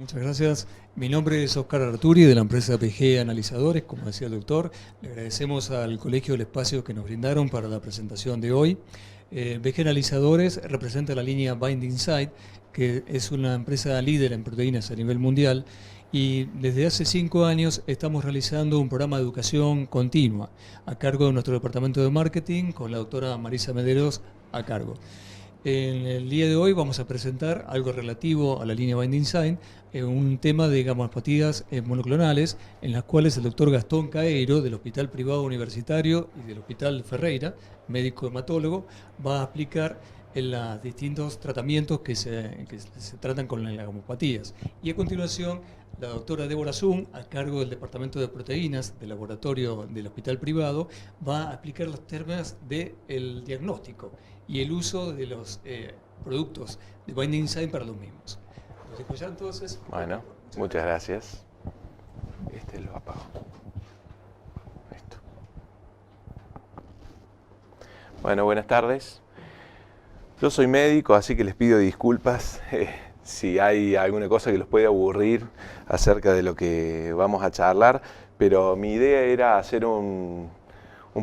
Muchas gracias. Mi nombre es Oscar Arturi, de la empresa PG Analizadores, como decía el doctor. Le agradecemos al colegio el espacio que nos brindaron para la presentación de hoy. PG Analizadores representa la línea Binding Site, que es una empresa líder en proteínas a nivel mundial, y desde hace 5 años estamos realizando un programa de educación continua a cargo de nuestro departamento de marketing, con la doctora Marisa Mederos a cargo. En el día de hoy vamos a presentar algo relativo a la línea Binding Site, un tema de gamopatías monoclonales, en las cuales el doctor Gastón Caeiro, del Hospital Privado Universitario y del Hospital Ferreira, médico hematólogo, va a aplicar en los distintos tratamientos que se tratan con las gamopatías. Y a continuación, la doctora Débora Zun, a cargo del Departamento de Proteínas del laboratorio del Hospital Privado, va a explicar los términos del diagnóstico y el uso de los productos de Binding Site para los mismos. ¿Los escuchan entonces? Bueno, muchas gracias. Este lo apago. Esto. Bueno, buenas tardes. Yo soy médico, así que les pido disculpas si hay alguna cosa que los puede aburrir acerca de lo que vamos a charlar, pero mi idea era hacer un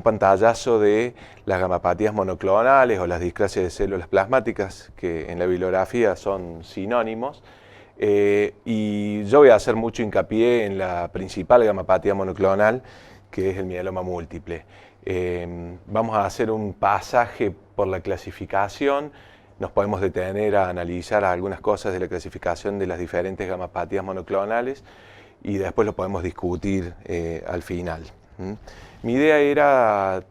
pantallazo de las gamapatías monoclonales o las discrasias de células plasmáticas, que en la bibliografía son sinónimos, y yo voy a hacer mucho hincapié en la principal gamapatía monoclonal, que es el mieloma múltiple. Vamos a hacer un pasaje por la clasificación, nos podemos detener a analizar algunas cosas de la clasificación de las diferentes gamapatías monoclonales y después lo podemos discutir al final. Mi idea era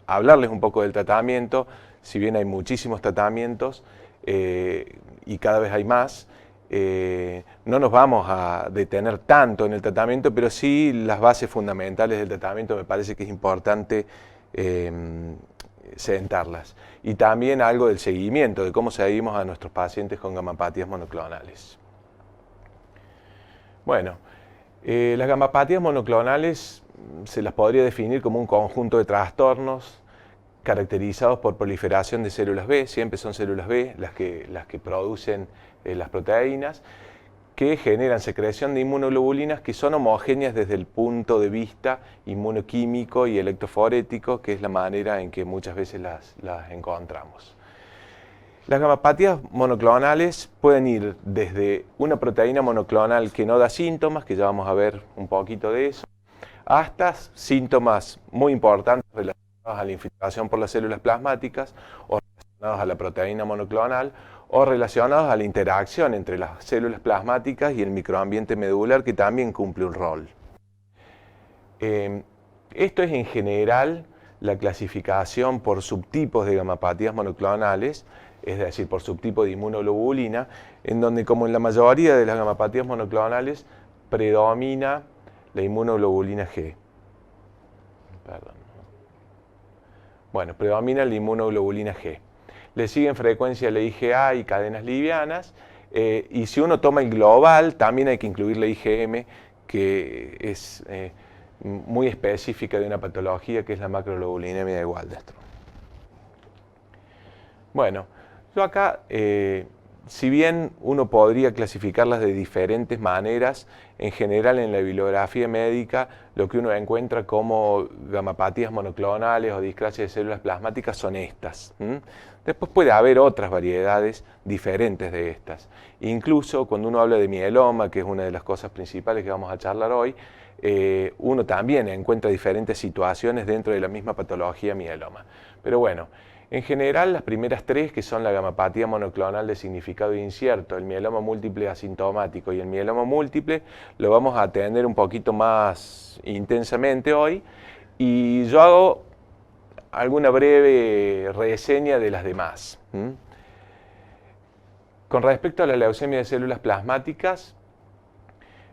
hablarles un poco del tratamiento, si bien hay muchísimos tratamientos y cada vez hay más, no nos vamos a detener tanto en el tratamiento, pero sí las bases fundamentales del tratamiento me parece que es importante sentarlas. Y también algo del seguimiento, de cómo seguimos a nuestros pacientes con gamapatías monoclonales. Bueno, las gamapatías monoclonales se las podría definir como un conjunto de trastornos caracterizados por proliferación de células B, siempre son células B las que producen las proteínas, que generan secreción de inmunoglobulinas que son homogéneas desde el punto de vista inmunoquímico y electroforético, que es la manera en que muchas veces las encontramos. Las gamapatías monoclonales pueden ir desde una proteína monoclonal que no da síntomas, que ya vamos a ver un poquito de eso, hasta síntomas muy importantes relacionados a la infiltración por las células plasmáticas o relacionados a la proteína monoclonal o relacionados a la interacción entre las células plasmáticas y el microambiente medular, que también cumple un rol. Esto es en general la clasificación por subtipos de gamapatías monoclonales, es decir, por subtipo de inmunoglobulina, en donde, como en la mayoría de las gamapatías monoclonales, predomina la inmunoglobulina G. Perdón. Bueno, predomina la inmunoglobulina G. Le sigue en frecuencia la IgA y cadenas livianas, y si uno toma el global, también hay que incluir la IgM, que es muy específica de una patología que es la macroglobulinemia de Waldenström. Bueno, yo acá, si bien uno podría clasificarlas de diferentes maneras, en general en la bibliografía médica lo que uno encuentra como gamapatías monoclonales o discrasias de células plasmáticas son estas. Después puede haber otras variedades diferentes de estas. Incluso cuando uno habla de mieloma, que es una de las cosas principales que vamos a charlar hoy, uno también encuentra diferentes situaciones dentro de la misma patología mieloma. Pero bueno, en general, las primeras tres, que son la gamapatía monoclonal de significado incierto, el mieloma múltiple asintomático y el mieloma múltiple, lo vamos a atender un poquito más intensamente hoy, y yo hago alguna breve reseña de las demás. Con respecto a la leucemia de células plasmáticas,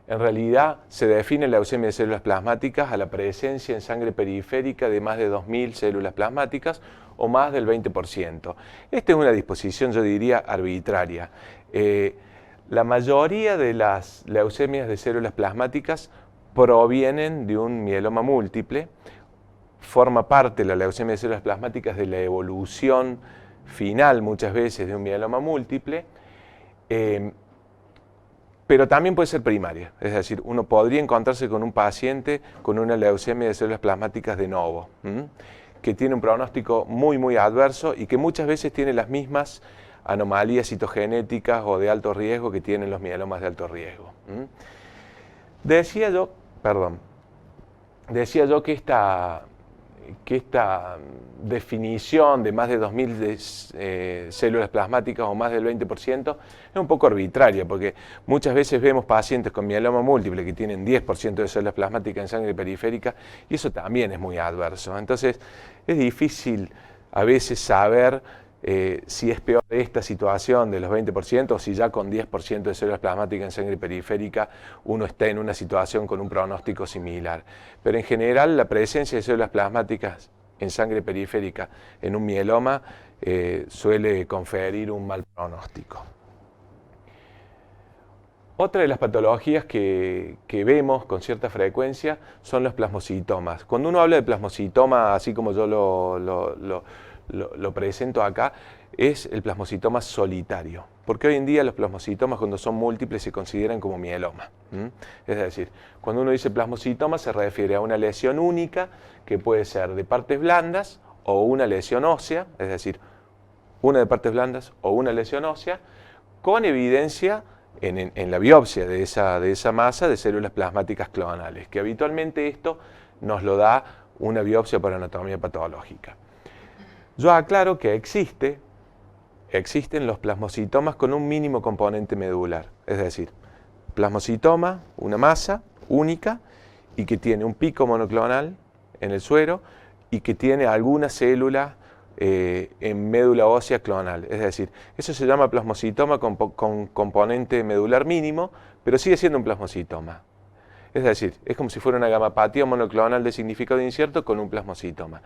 en realidad se define la leucemia de células plasmáticas a la presencia en sangre periférica de más de 2.000 células plasmáticas o más del 20%. Esta es una disposición, yo diría, arbitraria. La mayoría de las leucemias de células plasmáticas provienen de un mieloma múltiple, forma parte la leucemia de células plasmáticas de la evolución final muchas veces de un mieloma múltiple. pero también puede ser primaria, es decir, uno podría encontrarse con un paciente con una leucemia de células plasmáticas de novo, que tiene un pronóstico muy adverso y que muchas veces tiene las mismas anomalías citogenéticas o de alto riesgo que tienen los mielomas de alto riesgo. Decía yo que esta definición de más de 2.000 células plasmáticas o más del 20% es un poco arbitraria, porque muchas veces vemos pacientes con mieloma múltiple que tienen 10% de células plasmáticas en sangre periférica y eso también es muy adverso. Entonces es difícil a veces saber si es peor esta situación de los 20% o si ya con 10% de células plasmáticas en sangre periférica uno está en una situación con un pronóstico similar. Pero en general la presencia de células plasmáticas en sangre periférica en un mieloma suele conferir un mal pronóstico. Otra de las patologías que vemos con cierta frecuencia son los plasmocitomas. Cuando uno habla de plasmocitoma, así como yo lo presento acá, es el plasmocitoma solitario, porque hoy en día los plasmocitomas cuando son múltiples se consideran como mieloma. Es decir, cuando uno dice plasmocitoma se refiere a una lesión única que puede ser de partes blandas o una lesión ósea, es decir, una de partes blandas o una lesión ósea, con evidencia en la biopsia de esa masa de células plasmáticas clonales, que habitualmente esto nos lo da una biopsia por anatomía patológica. Yo aclaro que existen los plasmocitomas con un mínimo componente medular, es decir, plasmocitoma, una masa única y que tiene un pico monoclonal en el suero y que tiene alguna célula en médula ósea clonal, es decir, eso se llama plasmocitoma con componente medular mínimo, pero sigue siendo un plasmocitoma. Es decir, es como si fuera una gamapatía monoclonal de significado incierto con un plasmocitoma.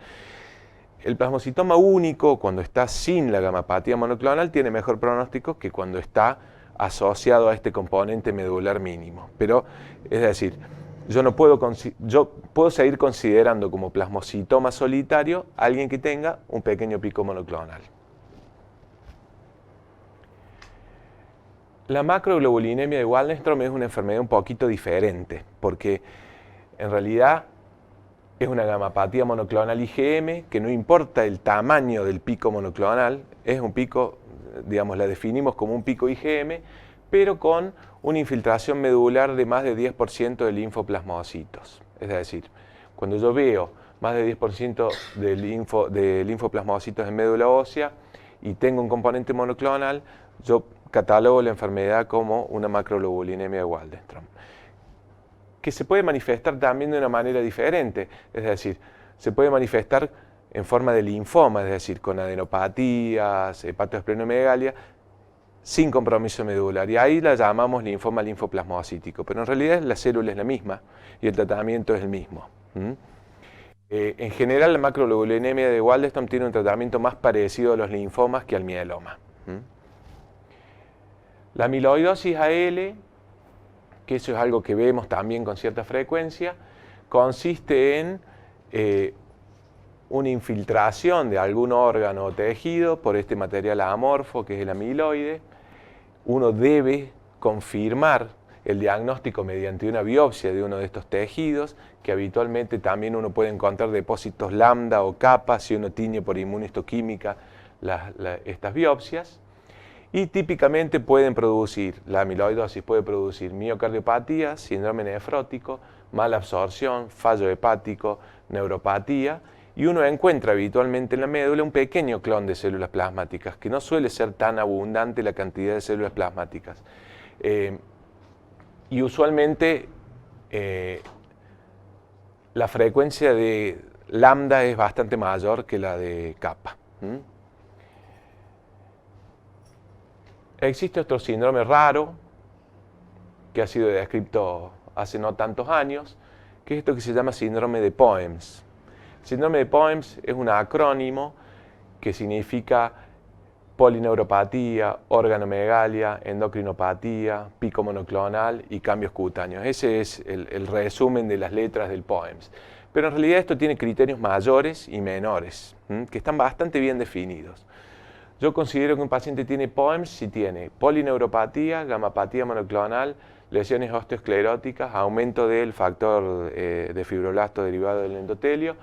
El plasmocitoma único, cuando está sin la gamapatía monoclonal, tiene mejor pronóstico que cuando está asociado a este componente medular mínimo. Pero, es decir, yo puedo seguir considerando como plasmocitoma solitario a alguien que tenga un pequeño pico monoclonal. La macroglobulinemia de Waldenström es una enfermedad un poquito diferente, porque en realidad es una gamapatía monoclonal IgM, que no importa el tamaño del pico monoclonal, es un pico, digamos, la definimos como un pico IgM, pero con una infiltración medular de más de 10% de linfoplasmocitos. Es decir, cuando yo veo más de 10% de linfoplasmocitos en médula ósea y tengo un componente monoclonal, yo catalogo la enfermedad como una macroglobulinemia de Waldenström, que se puede manifestar también de una manera diferente, es decir, se puede manifestar en forma de linfoma, es decir, con adenopatías, hepatoesplenomegalia, sin compromiso medular, y ahí la llamamos linfoma linfoplasmocítico, pero en realidad la célula es la misma y el tratamiento es el mismo. En general la macroglobulinemia de Waldenström tiene un tratamiento más parecido a los linfomas que al mieloma. La amiloidosis AL, que eso es algo que vemos también con cierta frecuencia, consiste en una infiltración de algún órgano o tejido por este material amorfo que es el amiloide. Uno debe confirmar el diagnóstico mediante una biopsia de uno de estos tejidos, que habitualmente también uno puede encontrar depósitos lambda o kappa si uno tiñe por inmunistoquímica estas biopsias. Y típicamente la amiloidosis puede producir miocardiopatía, síndrome nefrótico, mala absorción, fallo hepático, neuropatía, y uno encuentra habitualmente en la médula un pequeño clon de células plasmáticas, que no suele ser tan abundante la cantidad de células plasmáticas. Y usualmente la frecuencia de lambda es bastante mayor que la de kappa. Existe otro síndrome raro que ha sido descrito hace no tantos años, que es esto que se llama síndrome de Poems. El síndrome de Poems es un acrónimo que significa polineuropatía, organomegalia, endocrinopatía, pico monoclonal y cambios cutáneos. Ese es el resumen de las letras del Poems. Pero en realidad esto tiene criterios mayores y menores, que están bastante bien definidos. Yo considero que un paciente tiene POEMS si tiene polineuropatía, gamapatía monoclonal, lesiones osteoescleróticas, aumento del factor de fibroblasto derivado del endotelio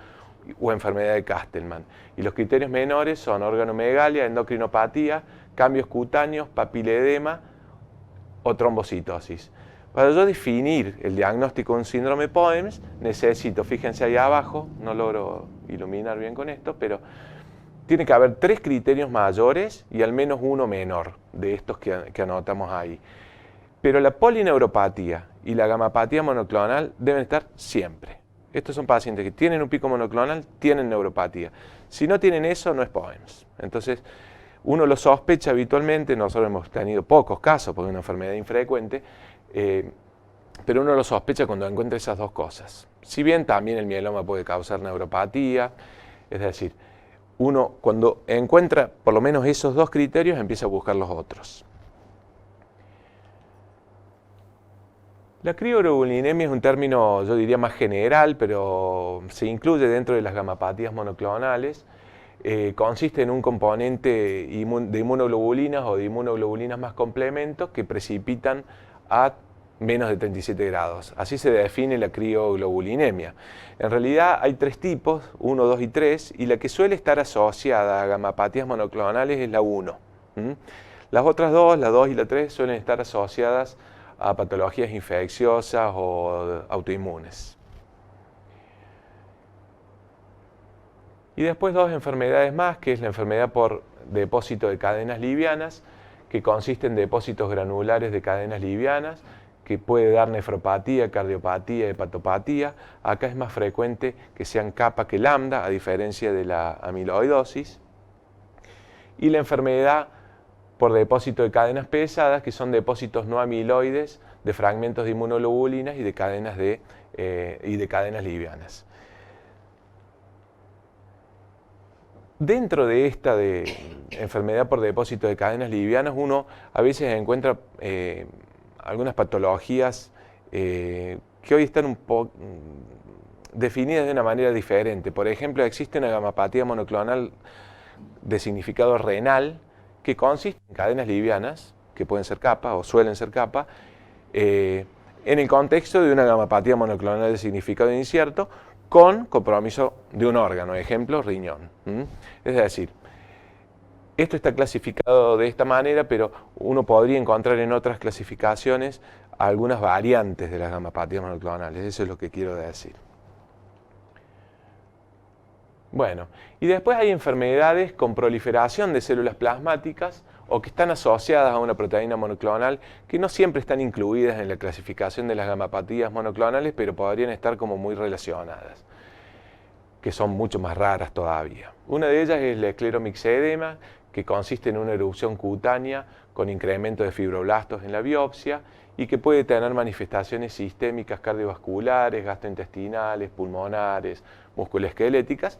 o enfermedad de Castleman. Y los criterios menores son organomegalia, endocrinopatía, cambios cutáneos, papiledema o trombocitosis. Para yo definir el diagnóstico de un síndrome POEMS, necesito, fíjense ahí abajo, no logro iluminar bien con esto, pero tiene que haber 3 criterios mayores y al menos uno menor de estos que anotamos ahí. Pero la polineuropatía y la gamapatía monoclonal deben estar siempre. Estos son pacientes que tienen un pico monoclonal, tienen neuropatía. Si no tienen eso, no es POEMS. Entonces, uno lo sospecha habitualmente, nosotros hemos tenido pocos casos porque es una enfermedad infrecuente, pero uno lo sospecha cuando encuentra esas 2 cosas. Si bien también el mieloma puede causar neuropatía, es decir, uno cuando encuentra por lo menos esos 2 criterios empieza a buscar los otros. La crioglobulinemia es un término, yo diría, más general, pero se incluye dentro de las gamapatías monoclonales. Consiste en un componente de inmunoglobulinas o de inmunoglobulinas más complementos que precipitan a menos de 37 grados. Así se define la crioglobulinemia. En realidad hay 3 tipos, 1, 2 y 3, y la que suele estar asociada a gamapatías monoclonales es la 1. Las otras 2, la 2 y la 3, suelen estar asociadas a patologías infecciosas o autoinmunes. Y después 2 enfermedades más, que es la enfermedad por depósito de cadenas livianas, que consiste en depósitos granulares de cadenas livianas, que puede dar nefropatía, cardiopatía, hepatopatía. Acá es más frecuente que sean kappa que lambda, a diferencia de la amiloidosis. Y la enfermedad por depósito de cadenas pesadas, que son depósitos no amiloides de fragmentos de inmunoglobulinas y de cadenas livianas. Dentro de esta enfermedad por depósito de cadenas livianas, uno a veces encuentra algunas patologías que hoy están un poco definidas de una manera diferente. Por ejemplo, existe una gamapatía monoclonal de significado renal que consiste en cadenas livianas, que pueden ser kappa o suelen ser kappa, en el contexto de una gamapatía monoclonal de significado incierto, con compromiso de un órgano, ejemplo, riñón. Es decir, esto está clasificado de esta manera, pero uno podría encontrar en otras clasificaciones algunas variantes de las gamapatías monoclonales, eso es lo que quiero decir. Bueno, y después hay enfermedades con proliferación de células plasmáticas o que están asociadas a una proteína monoclonal que no siempre están incluidas en la clasificación de las gamapatías monoclonales, pero podrían estar como muy relacionadas, que son mucho más raras todavía. Una de ellas es la escleromixedema, que consiste en una erupción cutánea con incremento de fibroblastos en la biopsia y que puede tener manifestaciones sistémicas cardiovasculares, gastrointestinales, pulmonares, musculoesqueléticas,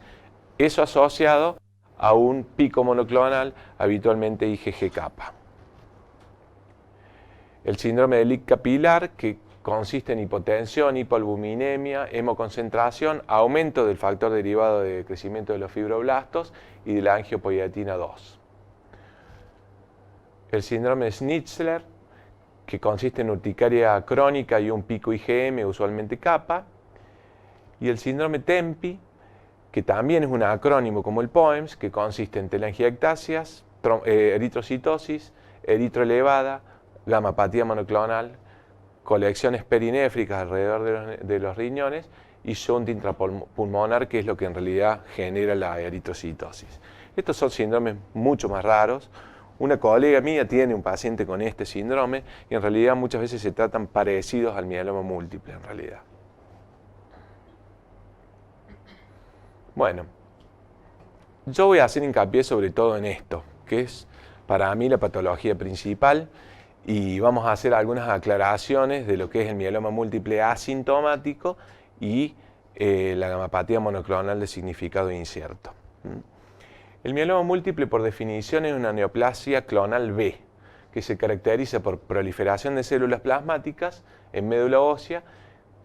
eso asociado a un pico monoclonal, habitualmente IgG-kappa. El síndrome de Lick capilar, que consiste en hipotensión, hipoalbuminemia, hemoconcentración, aumento del factor derivado de crecimiento de los fibroblastos y de la angiopoietina 2. El síndrome de Schnitzler, que consiste en urticaria crónica y un pico IgM, usualmente kappa. Y el síndrome TEMPI, que también es un acrónimo como el POEMS, que consiste en telangiectasias, eritrocitosis, eritro elevada, gamapatía monoclonal, colecciones perinéfricas alrededor de los riñones y shunt intrapulmonar, que es lo que en realidad genera la eritrocitosis. Estos son síndromes mucho más raros. Una colega mía tiene un paciente con este síndrome y en realidad muchas veces se tratan parecidos al mieloma múltiple en realidad. Bueno, yo voy a hacer hincapié sobre todo en esto, que es para mí la patología principal, y vamos a hacer algunas aclaraciones de lo que es el mieloma múltiple asintomático y la gamapatía monoclonal de significado incierto. El mieloma múltiple, por definición, es una neoplasia clonal B, que se caracteriza por proliferación de células plasmáticas en médula ósea,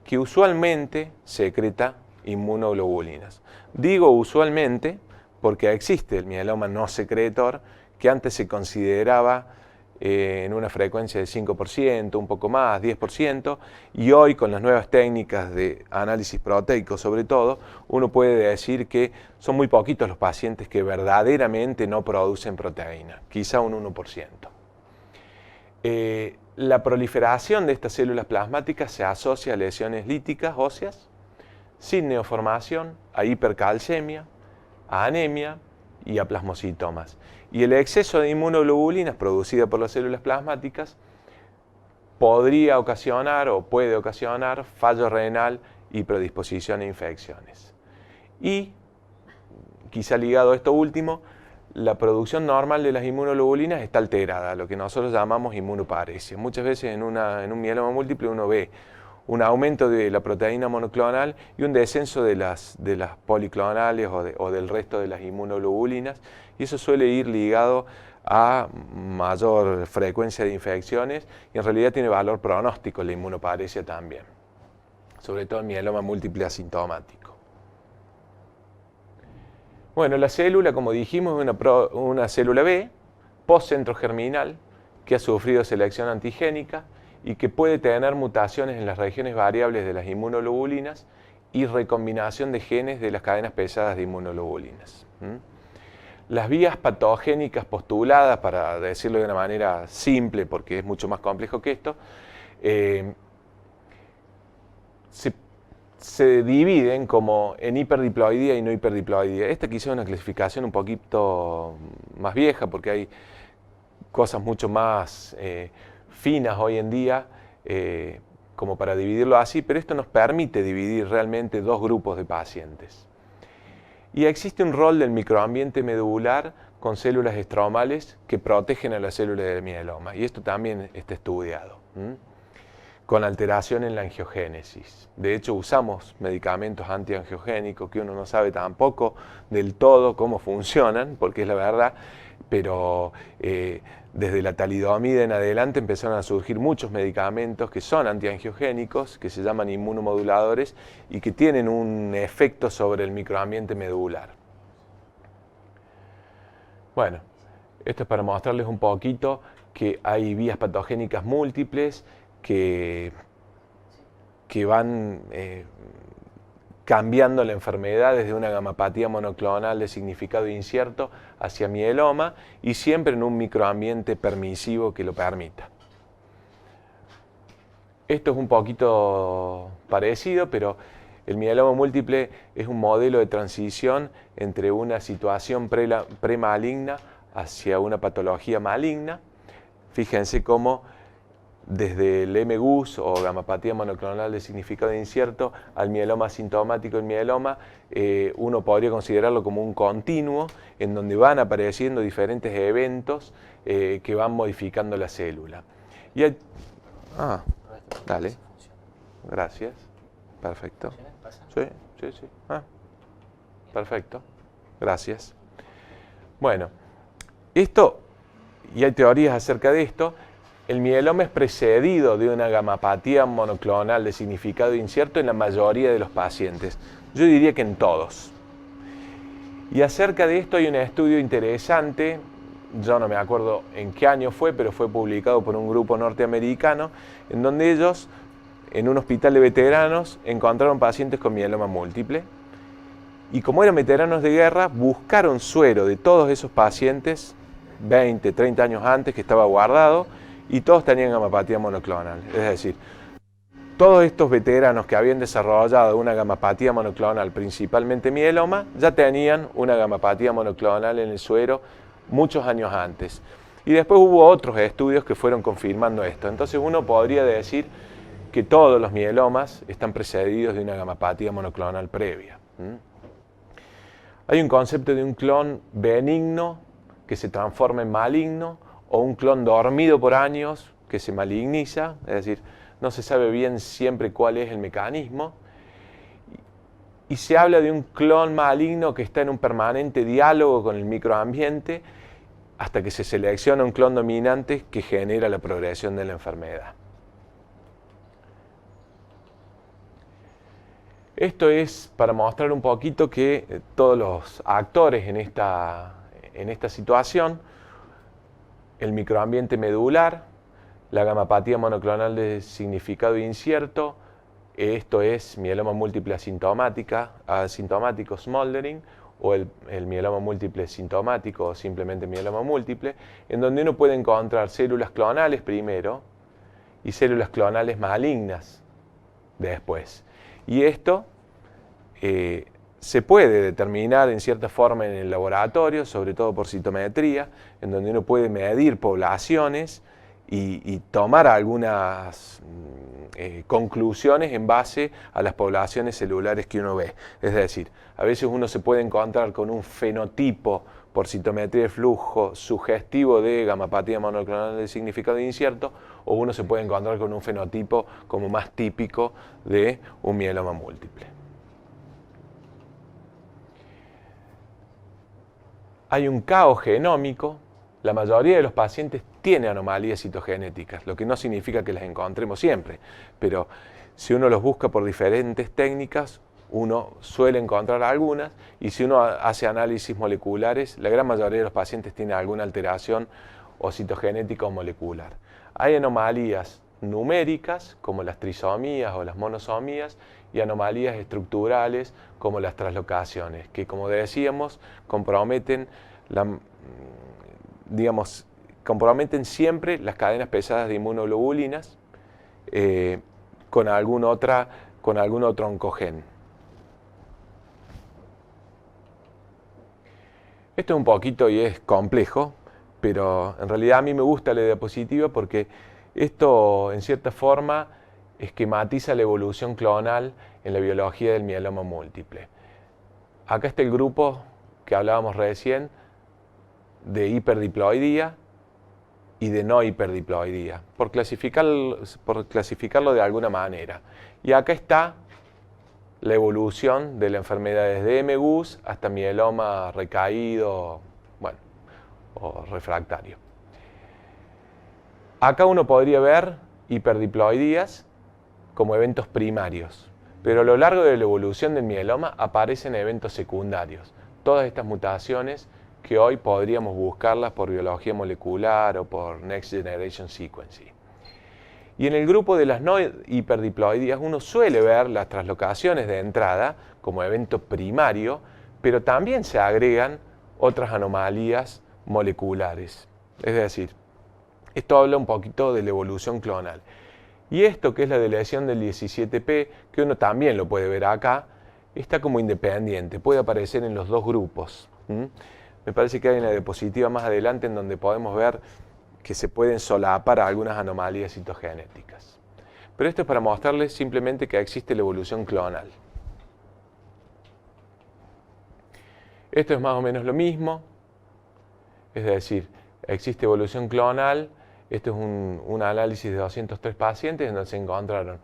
que usualmente secreta inmunoglobulinas. Digo usualmente porque existe el mieloma no secretor, que antes se consideraba en una frecuencia de 5%, un poco más, 10%, y hoy con las nuevas técnicas de análisis proteico sobre todo, uno puede decir que son muy poquitos los pacientes que verdaderamente no producen proteína, quizá un 1%. La proliferación de estas células plasmáticas se asocia a lesiones líticas óseas, sin neoformación, a hipercalcemia, a anemia y a plasmocitomas. Y el exceso de inmunoglobulinas producida por las células plasmáticas podría ocasionar o puede ocasionar fallo renal y predisposición a infecciones. Y, quizá ligado a esto último, la producción normal de las inmunoglobulinas está alterada, lo que nosotros llamamos inmunoparesia. Muchas veces en un mieloma múltiple uno ve un aumento de la proteína monoclonal y un descenso de las policlonales o del resto de las inmunoglobulinas, y eso suele ir ligado a mayor frecuencia de infecciones y en realidad tiene valor pronóstico la inmunoparesia también, sobre todo el mieloma múltiple asintomático. Bueno, la célula, como dijimos, es una célula B, postcentro germinal, que ha sufrido selección antigénica y que puede tener mutaciones en las regiones variables de las inmunoglobulinas y recombinación de genes de las cadenas pesadas de inmunoglobulinas. Las vías patogénicas postuladas, para decirlo de una manera simple, porque es mucho más complejo que esto, se dividen como en hiperdiploidía y no hiperdiploidía. Esta quizá es una clasificación un poquito más vieja, porque hay cosas mucho más finas hoy en día, como para dividirlo así, pero esto nos permite dividir realmente dos grupos de pacientes. Y existe un rol del microambiente medular con células estromales que protegen a las células del mieloma, y esto también está estudiado, con alteración en la angiogénesis. De hecho, usamos medicamentos antiangiogénicos que uno no sabe tampoco del todo cómo funcionan, porque es la verdad, pero desde la talidomida en adelante empezaron a surgir muchos medicamentos que son antiangiogénicos, que se llaman inmunomoduladores y que tienen un efecto sobre el microambiente medular. Bueno, esto es para mostrarles un poquito que hay vías patogénicas múltiples que van cambiando la enfermedad desde una gamapatía monoclonal de significado incierto hacia mieloma y siempre en un microambiente permisivo que lo permita. Esto es un poquito parecido, pero el mieloma múltiple es un modelo de transición entre una situación premaligna hacia una patología maligna. Fíjense cómo desde el MGUS o gamapatía monoclonal de significado incierto al mieloma asintomático, el mieloma, uno podría considerarlo como un continuo en donde van apareciendo diferentes eventos que van modificando la célula. Y hay... dale. Gracias. Perfecto. Sí. Perfecto. Gracias. Bueno, esto, y hay teorías acerca de esto. El mieloma es precedido de una gamapatía monoclonal de significado incierto en la mayoría de los pacientes. Yo diría que en todos. Y acerca de esto hay un estudio interesante, yo no me acuerdo en qué año fue, pero fue publicado por un grupo norteamericano, en donde ellos, en un hospital de veteranos, encontraron pacientes con mieloma múltiple. Y como eran veteranos de guerra, buscaron suero de todos esos pacientes, 20, 30 años antes, que estaba guardado, y todos tenían gamapatía monoclonal. Es decir, todos estos veteranos que habían desarrollado una gamapatía monoclonal, principalmente mieloma, ya tenían una gamapatía monoclonal en el suero muchos años antes. Y después hubo otros estudios que fueron confirmando esto. Entonces uno podría decir que todos los mielomas están precedidos de una gamapatía monoclonal previa. Hay un concepto de un clon benigno que se transforma en maligno, o un clon dormido por años que se maligniza, es decir, no se sabe bien siempre cuál es el mecanismo. Y se habla de un clon maligno que está en un permanente diálogo con el microambiente hasta que se selecciona un clon dominante que genera la progresión de la enfermedad. Esto es para mostrar un poquito que todos los actores en esta situación el microambiente medular, la gamapatía monoclonal de significado incierto, esto es mieloma múltiple asintomático smoldering, o el mieloma múltiple sintomático o simplemente mieloma múltiple, en donde uno puede encontrar células clonales primero y células clonales malignas después. Y esto se puede determinar en cierta forma en el laboratorio, sobre todo por citometría, en donde uno puede medir poblaciones y tomar algunas conclusiones en base a las poblaciones celulares que uno ve. Es decir, a veces uno se puede encontrar con un fenotipo por citometría de flujo sugestivo de gamapatía monoclonal de significado incierto, o uno se puede encontrar con un fenotipo como más típico de un mieloma múltiple. Hay un caos genómico. La mayoría de los pacientes tiene anomalías citogenéticas, lo que no significa que las encontremos siempre, pero si uno los busca por diferentes técnicas, uno suele encontrar algunas, y si uno hace análisis moleculares, la gran mayoría de los pacientes tiene alguna alteración o citogenética o molecular. Hay anomalías numéricas, como las trisomías o las monosomías, y anomalías estructurales, como las translocaciones, que, como decíamos, comprometen siempre las cadenas pesadas de inmunoglobulinas con algún otro oncogen. Esto es un poquito y es complejo, pero en realidad a mí me gusta la diapositiva porque esto, en cierta forma, esquematiza la evolución clonal en la biología del mieloma múltiple. Acá está el grupo que hablábamos recién de hiperdiploidía y de no hiperdiploidía, por clasificarlo de alguna manera. Y acá está la evolución de la enfermedad desde MGUS hasta mieloma recaído, o refractario. Acá uno podría ver hiperdiploidías como eventos primarios, pero a lo largo de la evolución del mieloma aparecen eventos secundarios. Todas estas mutaciones que hoy podríamos buscarlas por biología molecular o por Next Generation Sequencing. Y en el grupo de las no hiperdiploidías uno suele ver las translocaciones de entrada como evento primario, pero también se agregan otras anomalías moleculares. Es decir, esto habla un poquito de la evolución clonal. Y esto, que es la deleción del 17p, que uno también lo puede ver acá, está como independiente, puede aparecer en los dos grupos. Me parece que hay una diapositiva más adelante en donde podemos ver que se pueden solapar algunas anomalías citogenéticas. Pero esto es para mostrarles simplemente que existe la evolución clonal. Esto es más o menos lo mismo, es decir, existe evolución clonal. Esto es un análisis de 203 pacientes en donde se encontraron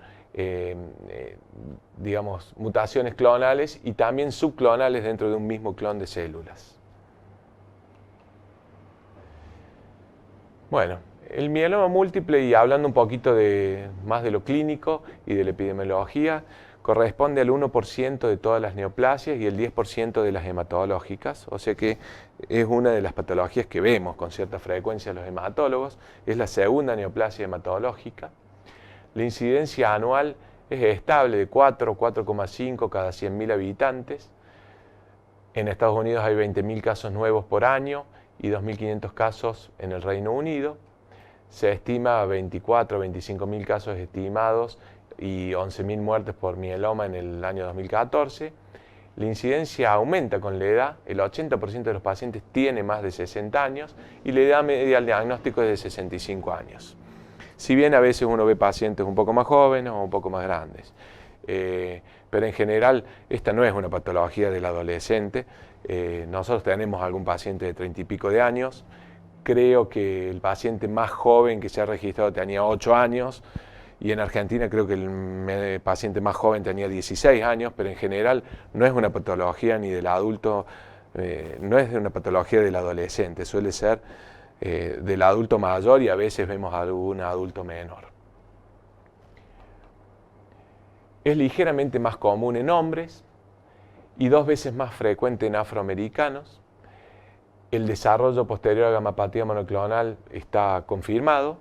mutaciones clonales y también subclonales dentro de un mismo clon de células. Bueno, el mieloma múltiple, y hablando un poquito más de lo clínico y de la epidemiología, corresponde al 1% de todas las neoplasias y el 10% de las hematológicas, o sea que es una de las patologías que vemos con cierta frecuencia los hematólogos. Es la segunda neoplasia hematológica. La incidencia anual es estable de 4,5 cada 100.000 habitantes. En Estados Unidos hay 20.000 casos nuevos por año y 2.500 casos en el Reino Unido. Se estima 25.000 casos estimados y 11.000 muertes por mieloma en el año 2014. La incidencia aumenta con la edad. El 80% de los pacientes tiene más de 60 años y la edad media al diagnóstico es de 65 años. Si bien a veces uno ve pacientes un poco más jóvenes o un poco más grandes. Pero en general esta no es una patología del adolescente. Nosotros tenemos algún paciente de 30 y pico de años. Creo que el paciente más joven que se ha registrado tenía 8 años. Y en Argentina creo que el paciente más joven tenía 16 años, pero en general no es una patología ni del adulto, no es una patología del adolescente, suele ser del adulto mayor, y a veces vemos algún adulto menor. Es ligeramente más común en hombres y 2 veces más frecuente en afroamericanos. El desarrollo posterior a gamapatía monoclonal está confirmado.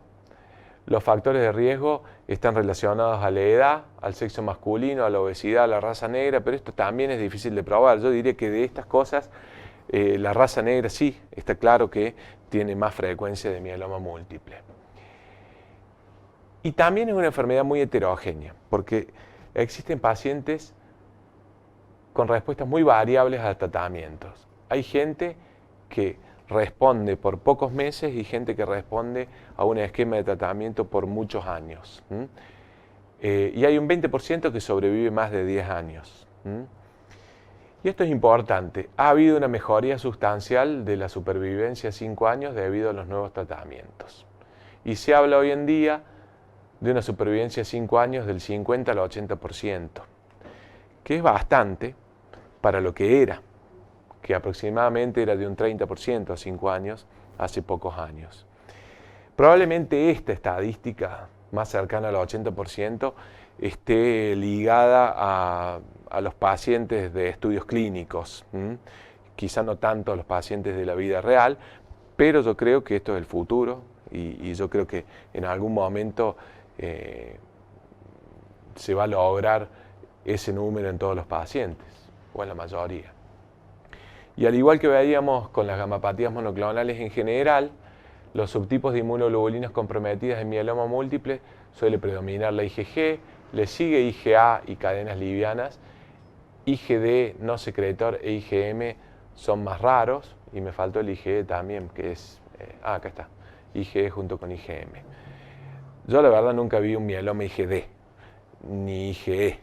Los factores de riesgo están relacionados a la edad, al sexo masculino, a la obesidad, a la raza negra, pero esto también es difícil de probar. Yo diría que de estas cosas, la raza negra sí, está claro que tiene más frecuencia de mieloma múltiple. Y también es una enfermedad muy heterogénea, porque existen pacientes con respuestas muy variables a tratamientos. Hay gente que responde por pocos meses y gente que responde a un esquema de tratamiento por muchos años. Y hay un 20% que sobrevive más de 10 años. Y esto es importante. Ha habido una mejoría sustancial de la supervivencia a 5 años debido a los nuevos tratamientos. Y se habla hoy en día de una supervivencia a 5 años del 50 al 80%, que es bastante para lo que era, que aproximadamente era de un 30% a 5 años, hace pocos años. Probablemente esta estadística, más cercana al 80%, esté ligada a los pacientes de estudios clínicos, quizá no tanto a los pacientes de la vida real, pero yo creo que esto es el futuro y yo creo que en algún momento se va a lograr ese número en todos los pacientes, o en la mayoría. Y al igual que veíamos con las gamapatías monoclonales en general, los subtipos de inmunoglobulinas comprometidas en mieloma múltiple suele predominar la IgG, le sigue IgA y cadenas livianas, IgD no secretor e IgM son más raros, y me faltó el IgE también, que es, acá está, IgE junto con IgM. Yo la verdad nunca vi un mieloma IgD, ni IgE,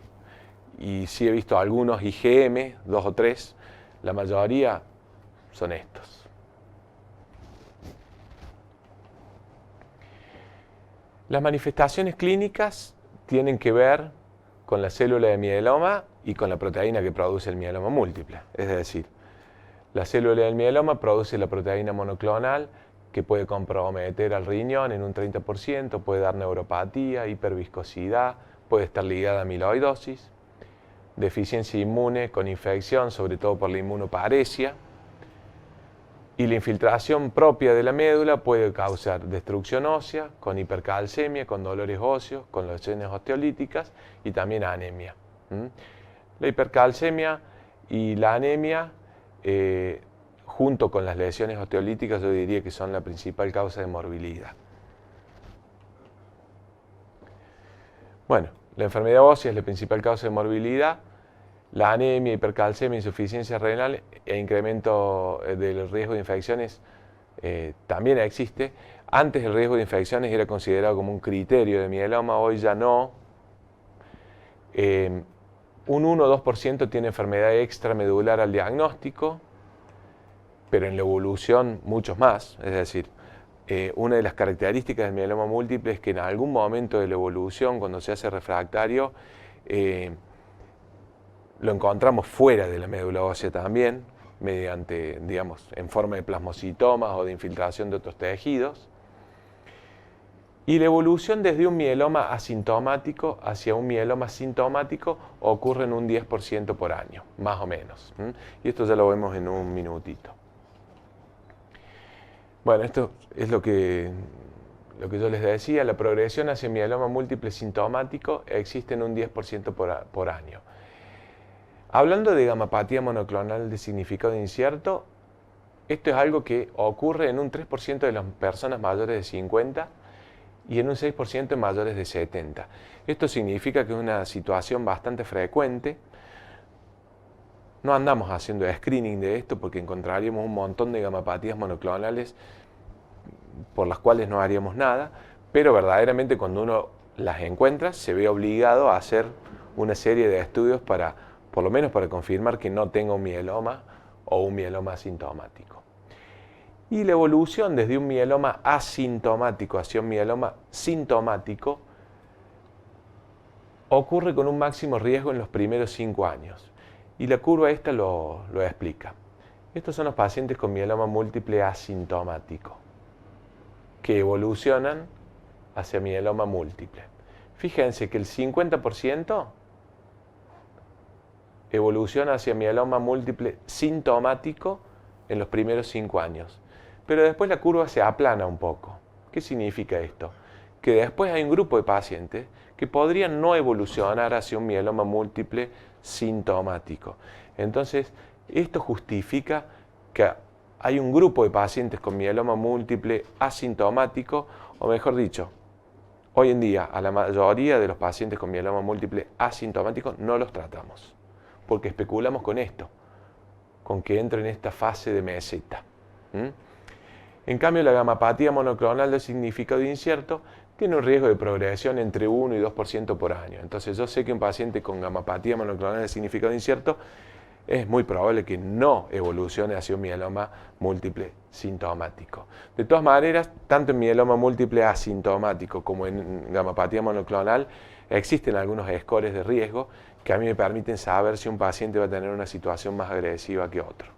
y sí he visto algunos IgM, 2 o 3, la mayoría son estos. Las manifestaciones clínicas tienen que ver con la célula de mieloma y con la proteína que produce el mieloma múltiple. Es decir, la célula del mieloma produce la proteína monoclonal que puede comprometer al riñón en un 30%, puede dar neuropatía, hiperviscosidad, puede estar ligada a amiloidosis, deficiencia inmune con infección, sobre todo por la inmunoparesia, y la infiltración propia de la médula puede causar destrucción ósea, con hipercalcemia, con dolores óseos, con lesiones osteolíticas y también anemia. La hipercalcemia y la anemia, junto con las lesiones osteolíticas, yo diría que son la principal causa de morbilidad. Bueno, la enfermedad ósea es la principal causa de morbilidad. La anemia, hipercalcemia, insuficiencia renal e incremento del riesgo de infecciones también existe. Antes el riesgo de infecciones era considerado como un criterio de mieloma, hoy ya no. Un 1 o 2% tiene enfermedad extramedular al diagnóstico, pero en la evolución muchos más. Es decir, una de las características del mieloma múltiple es que en algún momento de la evolución, cuando se hace refractario, lo encontramos fuera de la médula ósea también, mediante, digamos, en forma de plasmocitomas o de infiltración de otros tejidos. Y la evolución desde un mieloma asintomático hacia un mieloma sintomático ocurre en un 10% por año, más o menos. Y esto ya lo vemos en un minutito. Bueno, esto es lo que yo les decía, la progresión hacia mieloma múltiple sintomático existe en un 10% por año. Hablando de gamapatía monoclonal de significado incierto, esto es algo que ocurre en un 3% de las personas mayores de 50 y en un 6% en mayores de 70. Esto significa que es una situación bastante frecuente. No andamos haciendo screening de esto porque encontraríamos un montón de gamapatías monoclonales por las cuales no haríamos nada, pero verdaderamente cuando uno las encuentra se ve obligado a hacer una serie de estudios para, por lo menos para confirmar que no tenga un mieloma o un mieloma asintomático. Y la evolución desde un mieloma asintomático hacia un mieloma sintomático ocurre con un máximo riesgo en los primeros 5 años. Y la curva esta lo explica. Estos son los pacientes con mieloma múltiple asintomático que evolucionan hacia mieloma múltiple. Fíjense que el 50% evoluciona hacia mieloma múltiple sintomático en los primeros 5 años, pero después la curva se aplana un poco. ¿Qué significa esto? Que después hay un grupo de pacientes que podrían no evolucionar hacia un mieloma múltiple sintomático. Entonces, esto justifica que hay un grupo de pacientes con mieloma múltiple asintomático, o mejor dicho, hoy en día a la mayoría de los pacientes con mieloma múltiple asintomático no los tratamos, porque especulamos con esto, con que entre en esta fase de meseta. En cambio, la gamapatía monoclonal de significado incierto tiene un riesgo de progresión entre 1 y 2% por año. Entonces yo sé que un paciente con gamapatía monoclonal de significado incierto es muy probable que no evolucione hacia un mieloma múltiple sintomático. De todas maneras, tanto en mieloma múltiple asintomático como en gamapatía monoclonal existen algunos scores de riesgo que a mí me permiten saber si un paciente va a tener una situación más agresiva que otro.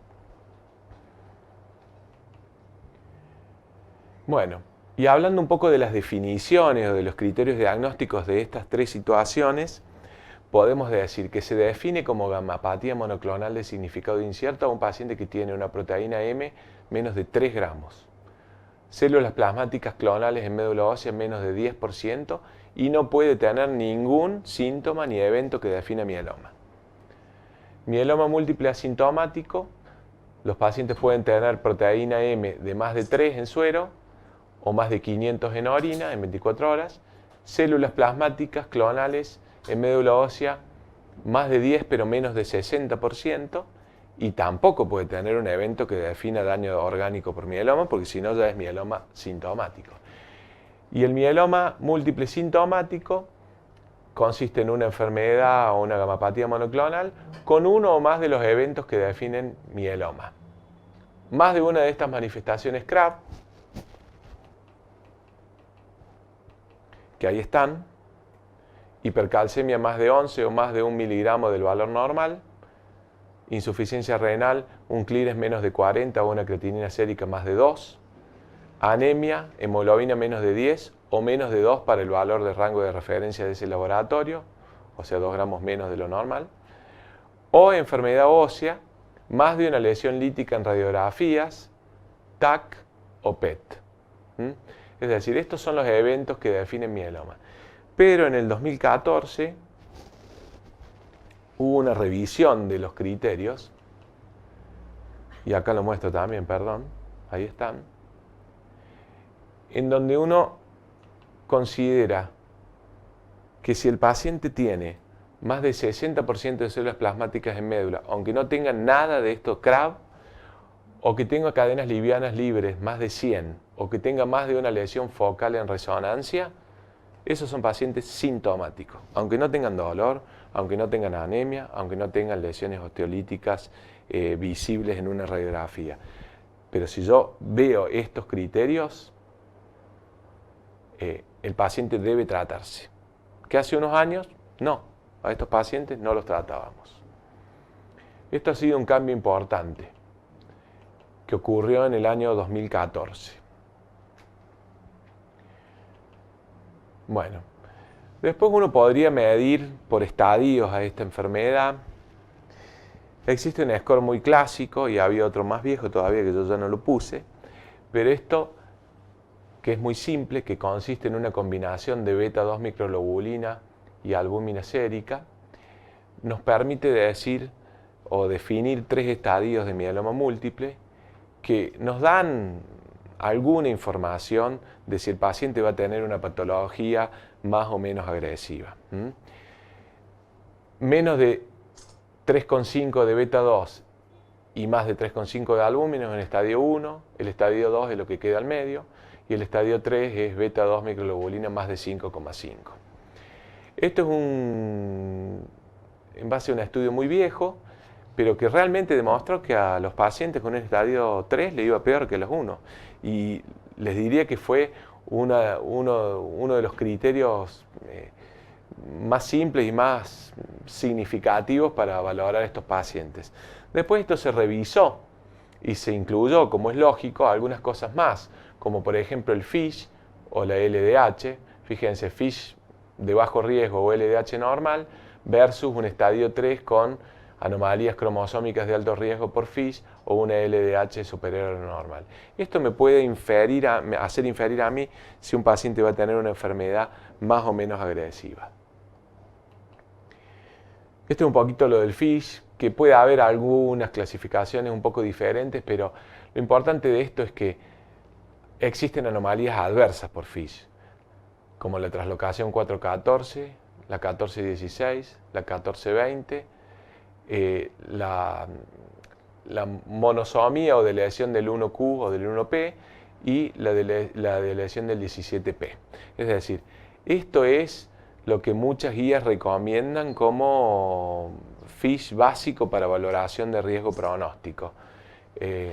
Bueno, y hablando un poco de las definiciones o de los criterios diagnósticos de estas 3 situaciones, podemos decir que se define como gamapatía monoclonal de significado incierto a un paciente que tiene una proteína M menos de 3 gramos, células plasmáticas clonales en médula ósea menos de 10% y no puede tener ningún síntoma ni evento que defina mieloma. Mieloma múltiple asintomático, los pacientes pueden tener proteína M de más de 3 en suero o más de 500 en orina en 24 horas, células plasmáticas clonales en médula ósea más de 10 pero menos de 60%, y tampoco puede tener un evento que defina daño orgánico por mieloma, porque si no ya es mieloma sintomático. Y el mieloma múltiple sintomático consiste en una enfermedad o una gamapatía monoclonal con uno o más de los eventos que definen mieloma. Más de una de estas manifestaciones CRAB, que ahí están: hipercalcemia más de 11 o más de 1 miligramo del valor normal, insuficiencia renal, un clearance menos de 40 o una creatinina sérica más de 2, anemia, hemoglobina menos de 10 o menos de 2 para el valor de rango de referencia de ese laboratorio, o sea 2 gramos menos de lo normal, o enfermedad ósea, más de una lesión lítica en radiografías, TAC o PET. Es decir, estos son los eventos que definen mieloma. Pero en el 2014 hubo una revisión de los criterios, y acá lo muestro también, perdón, ahí están, en donde uno considera que si el paciente tiene más de 60% de células plasmáticas en médula, aunque no tenga nada de esto CRAB, o que tenga cadenas livianas libres más de 100, o que tenga más de una lesión focal en resonancia, esos son pacientes sintomáticos, aunque no tengan dolor, aunque no tengan anemia, aunque no tengan lesiones osteolíticas visibles en una radiografía. Pero si yo veo estos criterios, el paciente debe tratarse. ¿Qué hace unos años? No, a estos pacientes no los tratábamos. Esto ha sido un cambio importante que ocurrió en el año 2014. Bueno, después uno podría medir por estadios a esta enfermedad. Existe un score muy clásico y había otro más viejo todavía que yo ya no lo puse, pero esto, que es muy simple, que consiste en una combinación de beta-2 microglobulina y albúmina sérica, nos permite decir o definir 3 estadios de mieloma múltiple que nos dan alguna información de si el paciente va a tener una patología más o menos agresiva. Menos de 3,5 de beta-2 y más de 3,5 de albúmina es en estadio 1, el estadio 2 es lo que queda al medio, y el estadio 3 es beta-2 microglobulina más de 5,5. Esto es en base a un estudio muy viejo, pero que realmente demostró que a los pacientes con el estadio 3 le iba peor que a los 1. Y les diría que fue uno de los criterios más simples y más significativos para valorar a estos pacientes. Después esto se revisó y se incluyó, como es lógico, algunas cosas más, como por ejemplo el FISH o la LDH. Fíjense, FISH de bajo riesgo o LDH normal versus un estadio 3 con anomalías cromosómicas de alto riesgo por FISH o una LDH superior a lo normal. Esto me puede hacer inferir a mí si un paciente va a tener una enfermedad más o menos agresiva. Esto es un poquito lo del FISH, que puede haber algunas clasificaciones un poco diferentes, pero lo importante de esto es que existen anomalías adversas por FISH, como la translocación 414, la 1416, la 1420, la monosomía o deleción del 1Q o del 1P y la deleción del 17P. Es decir, esto es lo que muchas guías recomiendan como FISH básico para valoración de riesgo pronóstico.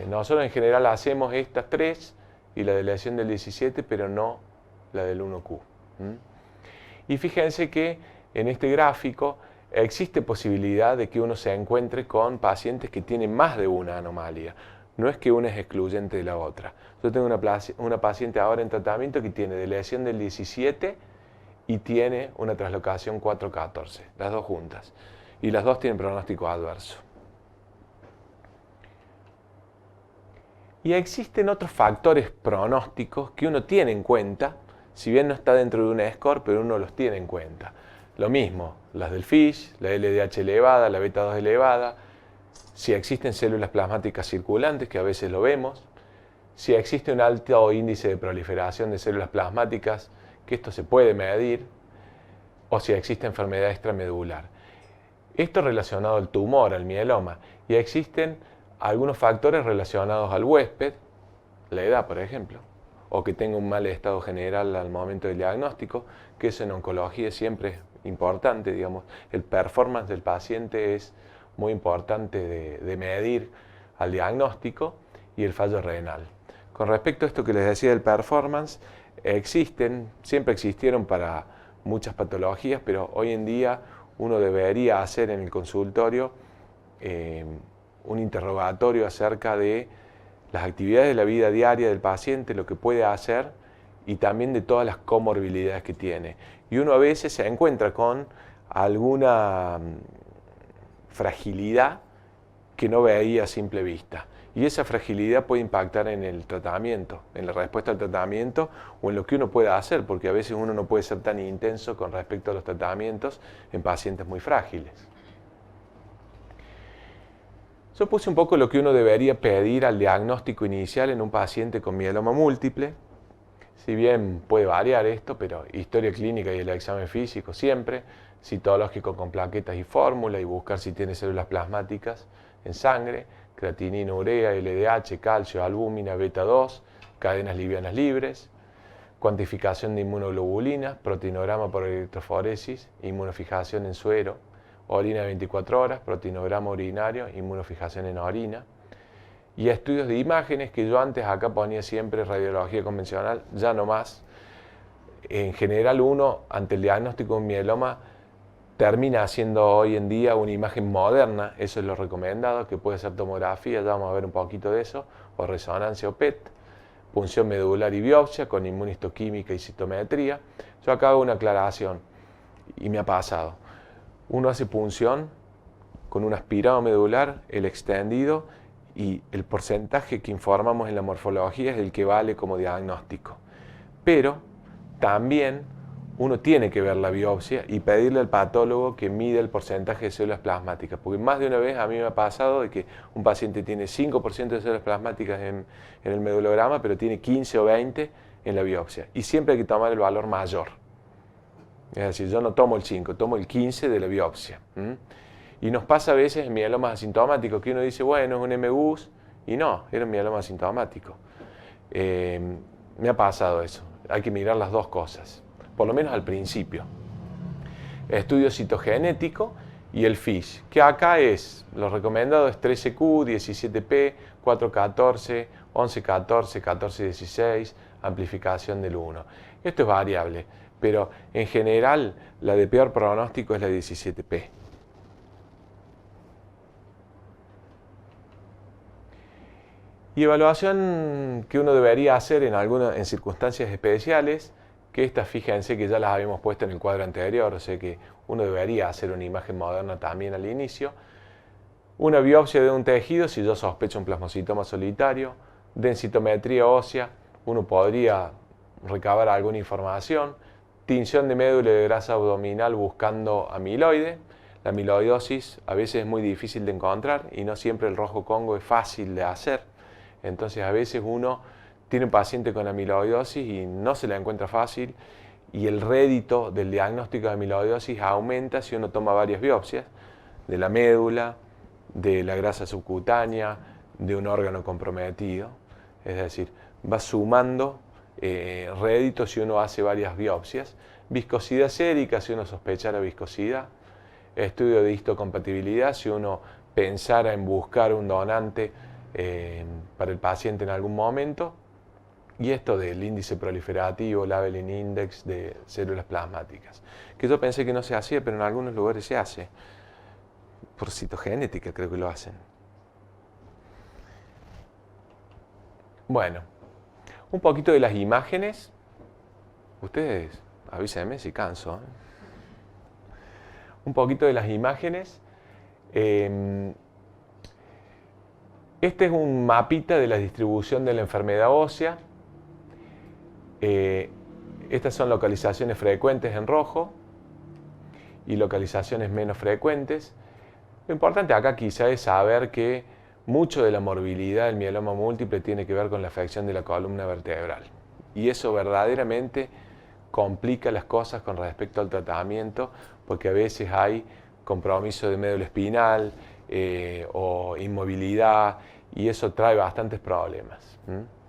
Nosotros en general hacemos estas tres y la deleción del 17, pero no la del 1Q. Y fíjense que en este gráfico existe posibilidad de que uno se encuentre con pacientes que tienen más de una anomalía. No es que una es excluyente de la otra. Yo tengo una paciente ahora en tratamiento que tiene deleción del 17 y tiene una translocación 414, las dos juntas. Y las dos tienen pronóstico adverso. Y existen otros factores pronósticos que uno tiene en cuenta, si bien no está dentro de un score, pero uno los tiene en cuenta. Lo mismo, las del FISH, la LDH elevada, la beta 2 elevada, si existen células plasmáticas circulantes, que a veces lo vemos, si existe un alto índice de proliferación de células plasmáticas, que esto se puede medir, o si existe enfermedad extramedular. Esto relacionado al tumor, al mieloma, y existen algunos factores relacionados al huésped, la edad por ejemplo, o que tenga un mal estado general al momento del diagnóstico, que eso en oncología siempre es importante, digamos, el performance del paciente es muy importante de medir al diagnóstico, y el fallo renal. Con respecto a esto que les decía del performance, siempre existieron para muchas patologías, pero hoy en día uno debería hacer en el consultorio un interrogatorio acerca de las actividades de la vida diaria del paciente, lo que puede hacer y también de todas las comorbilidades que tiene. Y uno a veces se encuentra con alguna fragilidad que no veía a simple vista. Y esa fragilidad puede impactar en el tratamiento, en la respuesta al tratamiento o en lo que uno pueda hacer, porque a veces uno no puede ser tan intenso con respecto a los tratamientos en pacientes muy frágiles. Yo puse un poco lo que uno debería pedir al diagnóstico inicial en un paciente con mieloma múltiple. Si bien puede variar esto, pero historia clínica y el examen físico siempre, citológico con plaquetas y fórmula y buscar si tiene células plasmáticas en sangre, creatinina, urea, LDH, calcio, albúmina, beta 2, cadenas livianas libres, cuantificación de inmunoglobulinas, proteinograma por electroforesis, inmunofijación en suero, orina de 24 horas, proteinograma urinario, inmunofijación en orina, y estudios de imágenes que yo antes acá ponía siempre radiología convencional, ya no más. En general uno, ante el diagnóstico de un mieloma, termina haciendo hoy en día una imagen moderna, eso es lo recomendado, que puede ser tomografía, ya vamos a ver un poquito de eso, o resonancia o PET, punción medular y biopsia con inmunistoquímica y citometría. Yo acá hago una aclaración, y me ha pasado. Uno hace punción con un aspirado medular, el extendido, y el porcentaje que informamos en la morfología es el que vale como diagnóstico. Pero también uno tiene que ver la biopsia y pedirle al patólogo que mida el porcentaje de células plasmáticas, porque más de una vez a mí me ha pasado de que un paciente tiene 5% de células plasmáticas en el medulograma, pero tiene 15 o 20 en la biopsia, y siempre hay que tomar el valor mayor. Es decir, yo no tomo el 5, tomo el 15 de la biopsia. Y nos pasa a veces en mielomas asintomáticos que uno dice, bueno, es un MGUS, y no, era un mieloma asintomático. Me ha pasado eso, hay que mirar las dos cosas, por lo menos al principio. Estudio citogenético y el FISH, que acá es, lo recomendado es 13Q, 17P, 414, 1114, 1416, amplificación del 1. Esto es variable, pero en general la de peor pronóstico es la 17P. Y evaluación que uno debería hacer en circunstancias especiales, que estas fíjense que ya las habíamos puesto en el cuadro anterior, o sea que uno debería hacer una imagen moderna también al inicio. Una biopsia de un tejido, si yo sospecho un plasmocitoma solitario, densitometría ósea, uno podría recabar alguna información, tinción de médula de grasa abdominal buscando amiloide. La amiloidosis a veces es muy difícil de encontrar y no siempre el rojo Congo es fácil de hacer. Entonces a veces uno tiene un paciente con amiloidosis y no se la encuentra fácil y el rédito del diagnóstico de amiloidosis aumenta si uno toma varias biopsias de la médula, de la grasa subcutánea, de un órgano comprometido. Es decir, va sumando réditos si uno hace varias biopsias. Viscosidad sérica si uno sospechara viscosidad. Estudio de histocompatibilidad si uno pensara en buscar un donante para el paciente en algún momento. Y esto del índice proliferativo, Labeling Index de células plasmáticas, que yo pensé que no se hacía, pero en algunos lugares se hace. Por citogenética creo que lo hacen. Bueno, un poquito de las imágenes. Ustedes avísenme si canso. Un poquito de las imágenes. Este es un mapita de la distribución de la enfermedad ósea. Estas son localizaciones frecuentes en rojo y localizaciones menos frecuentes. Lo importante acá quizá es saber que mucho de la morbilidad del mieloma múltiple tiene que ver con la afección de la columna vertebral. Y eso verdaderamente complica las cosas con respecto al tratamiento, porque a veces hay compromiso de médula espinal o inmovilidad, y eso trae bastantes problemas.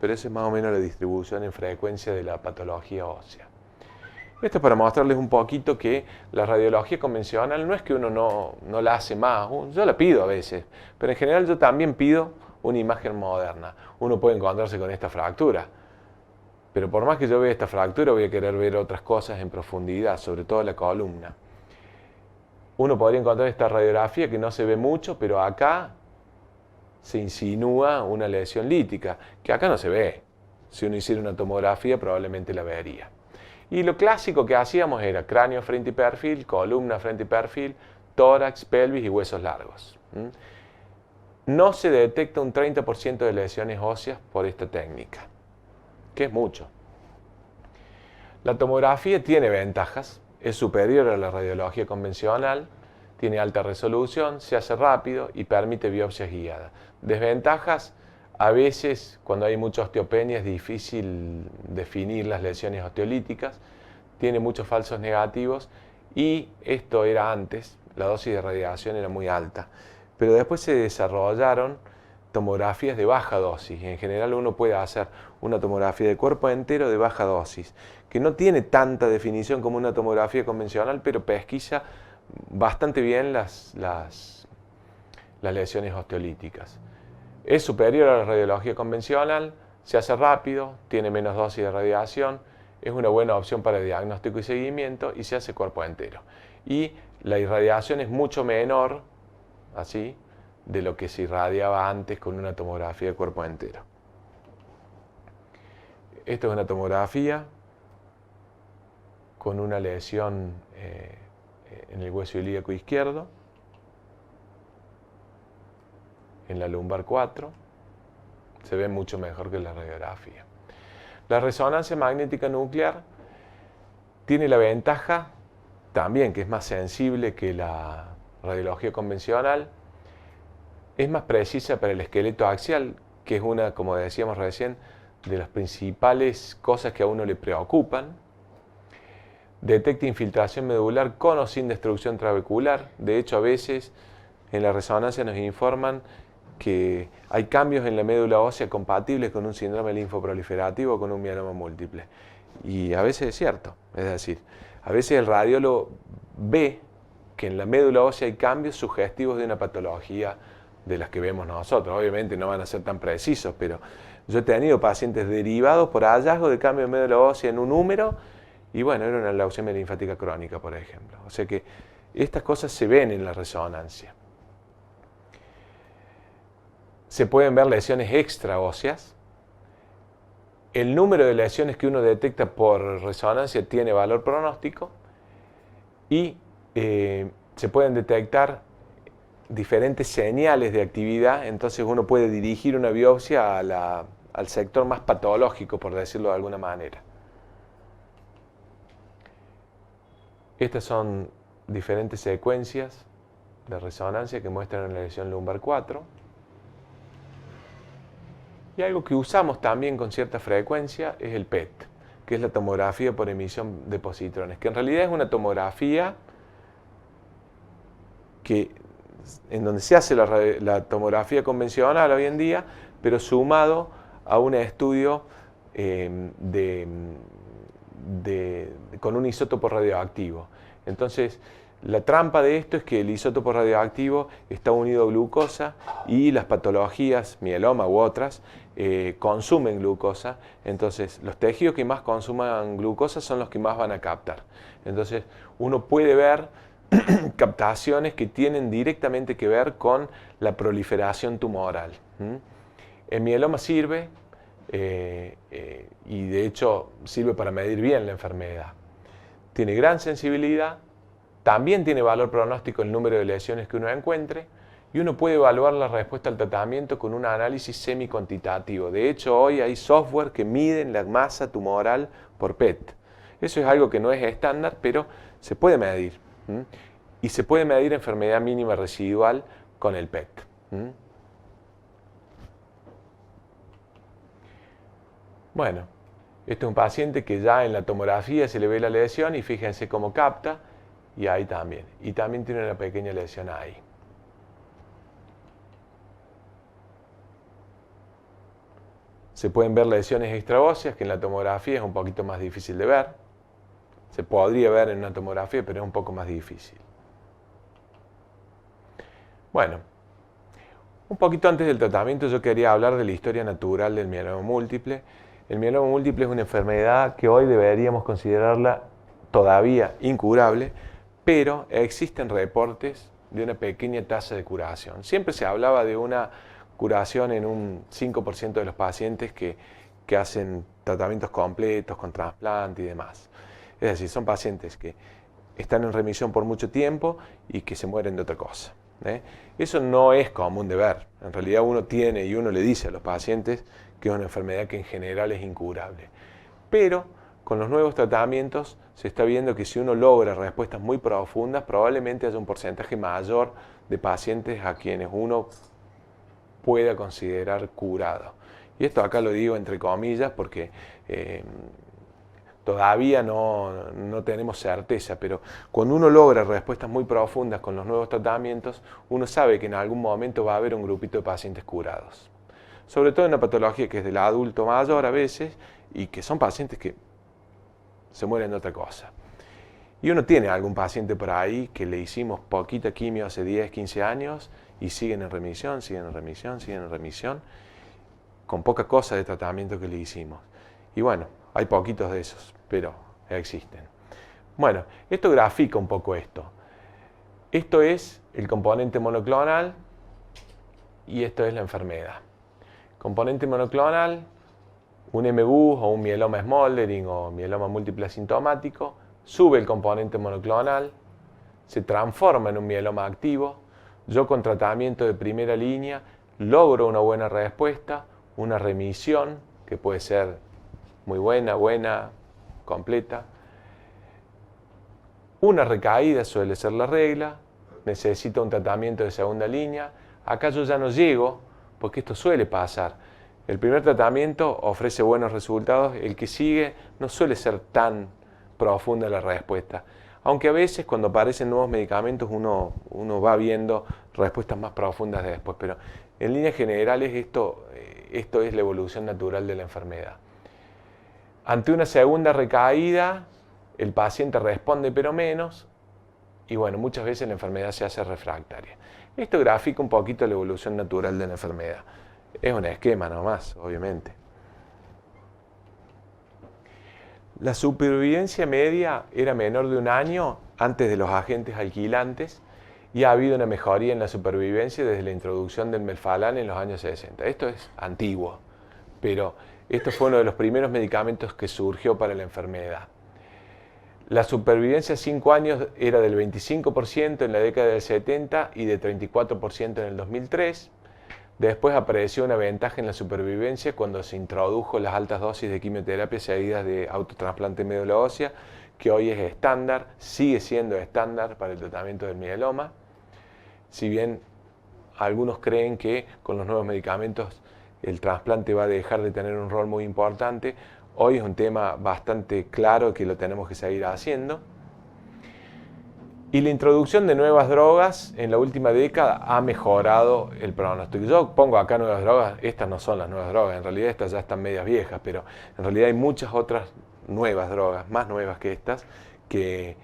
Pero esa es más o menos la distribución en frecuencia de la patología ósea. Esto es para mostrarles un poquito que la radiología convencional no es que uno no la hace más, yo la pido a veces, pero en general yo también pido una imagen moderna. Uno puede encontrarse con esta fractura, pero por más que yo vea esta fractura voy a querer ver otras cosas en profundidad, sobre todo la columna. Uno podría encontrar esta radiografía que no se ve mucho, pero acá se insinúa una lesión lítica, que acá no se ve. Si uno hiciera una tomografía probablemente la vería. Y lo clásico que hacíamos era cráneo frente y perfil, columna frente y perfil, tórax, pelvis y huesos largos. No se detecta un 30% de lesiones óseas por esta técnica, que es mucho. La tomografía tiene ventajas, es superior a la radiología convencional, tiene alta resolución, se hace rápido y permite biopsias guiadas. Desventajas: a veces, cuando hay mucha osteopenia, es difícil definir las lesiones osteolíticas, tiene muchos falsos negativos y esto era antes, la dosis de radiación era muy alta. Pero después se desarrollaron tomografías de baja dosis. En general uno puede hacer una tomografía de cuerpo entero de baja dosis, que no tiene tanta definición como una tomografía convencional, pero pesquisa bastante bien las lesiones osteolíticas. Es superior a la radiología convencional, se hace rápido, tiene menos dosis de radiación, es una buena opción para diagnóstico y seguimiento y se hace cuerpo entero. Y la irradiación es mucho menor, así, de lo que se irradiaba antes con una tomografía de cuerpo entero. Esta es una tomografía con una lesión en el hueso ilíaco izquierdo, en la lumbar 4, se ve mucho mejor que la radiografía. La resonancia magnética nuclear tiene la ventaja también que es más sensible que la radiología convencional, es más precisa para el esqueleto axial, que es una, como decíamos recién, de las principales cosas que a uno le preocupan. Detecta infiltración medular con o sin destrucción trabecular. De hecho, a veces en la resonancia nos informan que hay cambios en la médula ósea compatibles con un síndrome linfoproliferativo o con un mieloma múltiple. Y a veces es cierto, es decir, a veces el radiólogo ve que en la médula ósea hay cambios sugestivos de una patología de las que vemos nosotros. Obviamente no van a ser tan precisos, pero yo he tenido pacientes derivados por hallazgo de cambio de médula ósea en un húmero y bueno, era una leucemia linfática crónica, por ejemplo. O sea que estas cosas se ven en la resonancia. Se pueden ver lesiones extraóseas. El número de lesiones que uno detecta por resonancia tiene valor pronóstico y se pueden detectar diferentes señales de actividad, entonces uno puede dirigir una biopsia al sector más patológico, por decirlo de alguna manera. Estas son diferentes secuencias de resonancia que muestran la lesión lumbar 4. Y algo que usamos también con cierta frecuencia es el PET, que es la tomografía por emisión de positrones, que en realidad es una tomografía en donde se hace la tomografía convencional hoy en día, pero sumado a un estudio con un isótopo radioactivo. Entonces, la trampa de esto es que el isótopo radioactivo está unido a glucosa y las patologías, mieloma u otras, consumen glucosa. Entonces, los tejidos que más consuman glucosa son los que más van a captar. Entonces, uno puede ver captaciones que tienen directamente que ver con la proliferación tumoral. El mieloma sirve y de hecho sirve para medir bien la enfermedad. Tiene gran sensibilidad, también tiene valor pronóstico el número de lesiones que uno encuentre y uno puede evaluar la respuesta al tratamiento con un análisis semi-cuantitativo. De hecho, hoy hay software que miden la masa tumoral por PET. Eso es algo que no es estándar, pero se puede medir. Y se puede medir enfermedad mínima residual con el PET. Bueno, este es un paciente que ya en la tomografía se le ve la lesión y fíjense cómo capta, y ahí también. Y también tiene una pequeña lesión ahí. Se pueden ver lesiones extraóseas, que en la tomografía es un poquito más difícil de ver. Se podría ver en una tomografía, pero es un poco más difícil. Bueno, un poquito antes del tratamiento yo quería hablar de la historia natural del mieloma múltiple. El mieloma múltiple es una enfermedad que hoy deberíamos considerarla todavía incurable, pero existen reportes de una pequeña tasa de curación. Siempre se hablaba de una curación en un 5% de los pacientes que hacen tratamientos completos con trasplante y demás. Es decir, son pacientes que están en remisión por mucho tiempo y que se mueren de otra cosa. Eso no es común de ver. En realidad uno tiene y uno le dice a los pacientes que es una enfermedad que en general es incurable. Pero con los nuevos tratamientos se está viendo que si uno logra respuestas muy profundas, probablemente haya un porcentaje mayor de pacientes a quienes uno pueda considerar curado. Y esto acá lo digo entre comillas porque todavía no tenemos certeza, pero cuando uno logra respuestas muy profundas con los nuevos tratamientos, uno sabe que en algún momento va a haber un grupito de pacientes curados. Sobre todo en una patología que es del adulto mayor a veces y que son pacientes que se mueren de otra cosa. Y uno tiene algún paciente por ahí que le hicimos poquita quimio hace 10, 15 años y siguen en remisión, siguen en remisión, siguen en remisión, con poca cosa de tratamiento que le hicimos. Y bueno, hay poquitos de esos, pero existen. Bueno, esto grafica un poco esto. Esto es el componente monoclonal y esto es la enfermedad. Componente monoclonal, un MGUS o un mieloma smoldering o mieloma múltiple asintomático, sube el componente monoclonal, se transforma en un mieloma activo. Yo con tratamiento de primera línea logro una buena respuesta, una remisión que puede ser muy buena, completa. Una recaída suele ser la regla, necesito un tratamiento de segunda línea. Acá yo ya no llego, porque esto suele pasar. El primer tratamiento ofrece buenos resultados, el que sigue no suele ser tan profunda la respuesta. Aunque a veces cuando aparecen nuevos medicamentos uno va viendo respuestas más profundas de después, pero en líneas generales esto es la evolución natural de la enfermedad. Ante una segunda recaída, el paciente responde pero menos, y bueno, muchas veces la enfermedad se hace refractaria. Esto grafica un poquito la evolución natural de la enfermedad. Es un esquema nomás, obviamente. La supervivencia media era menor de 1 año antes de los agentes alquilantes y ha habido una mejoría en la supervivencia desde la introducción del melphalan en los años 60. Esto es antiguo, pero esto fue uno de los primeros medicamentos que surgió para la enfermedad. La supervivencia a 5 años era del 25% en la década del 70 y de 34% en el 2003. Después apareció una ventaja en la supervivencia cuando se introdujo las altas dosis de quimioterapia seguidas de autotrasplante de médula ósea, que hoy es estándar, sigue siendo estándar para el tratamiento del mieloma. Si bien algunos creen que con los nuevos medicamentos el trasplante va a dejar de tener un rol muy importante, hoy es un tema bastante claro que lo tenemos que seguir haciendo. Y la introducción de nuevas drogas en la última década ha mejorado el pronóstico. Yo pongo acá nuevas drogas, estas no son las nuevas drogas, en realidad estas ya están medias viejas, pero en realidad hay muchas otras nuevas drogas, más nuevas que estas, que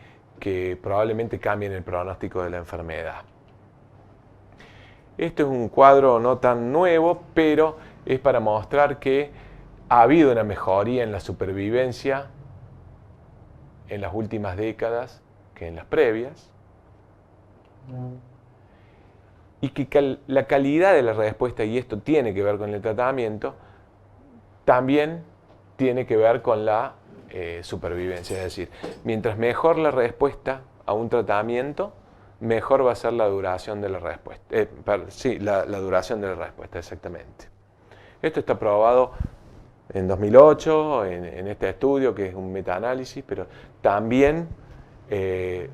probablemente cambien el pronóstico de la enfermedad. Este es un cuadro no tan nuevo, pero es para mostrar que ha habido una mejoría en la supervivencia en las últimas décadas que en las previas, y que la calidad de la respuesta, y esto tiene que ver con el tratamiento, también tiene que ver con la supervivencia. Es decir, mientras mejor la respuesta a un tratamiento, mejor va a ser la duración de la respuesta. La duración de la respuesta, exactamente. Esto está probado en 2008, en este estudio, que es un metaanálisis, pero también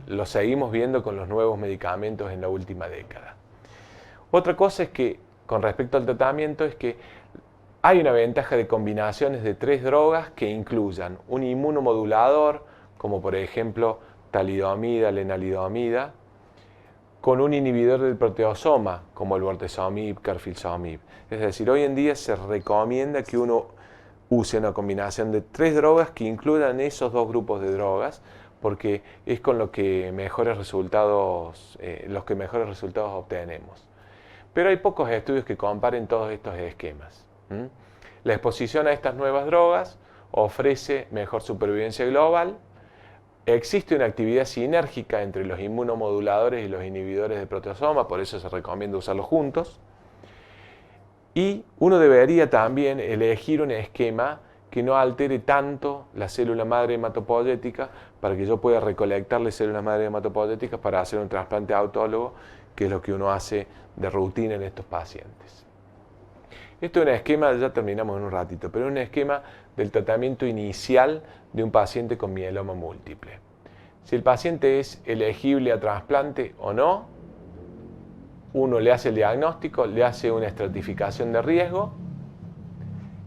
lo seguimos viendo con los nuevos medicamentos en la última década. Otra cosa es que, con respecto al tratamiento, es que hay una ventaja de combinaciones de 3 drogas que incluyan un inmunomodulador, como por ejemplo talidomida, lenalidomida, con un inhibidor del proteasoma, como el bortezomib, carfilzomib. Es decir, hoy en día se recomienda que uno use una combinación de 3 drogas que incluyan esos 2 grupos de drogas, porque es con lo que mejores resultados, obtenemos. Pero hay pocos estudios que comparen todos estos esquemas. La exposición a estas nuevas drogas ofrece mejor supervivencia global. Existe una actividad sinérgica entre los inmunomoduladores y los inhibidores de proteasoma, por eso se recomienda usarlos juntos. Y uno debería también elegir un esquema que no altere tanto la célula madre hematopoyética para que yo pueda recolectarle células madre hematopoyéticas para hacer un trasplante autólogo, que es lo que uno hace de rutina en estos pacientes. Esto es un esquema, ya terminamos en un ratito, pero es un esquema del tratamiento inicial de un paciente con mieloma múltiple. Si el paciente es elegible a trasplante o no, uno le hace el diagnóstico, le hace una estratificación de riesgo.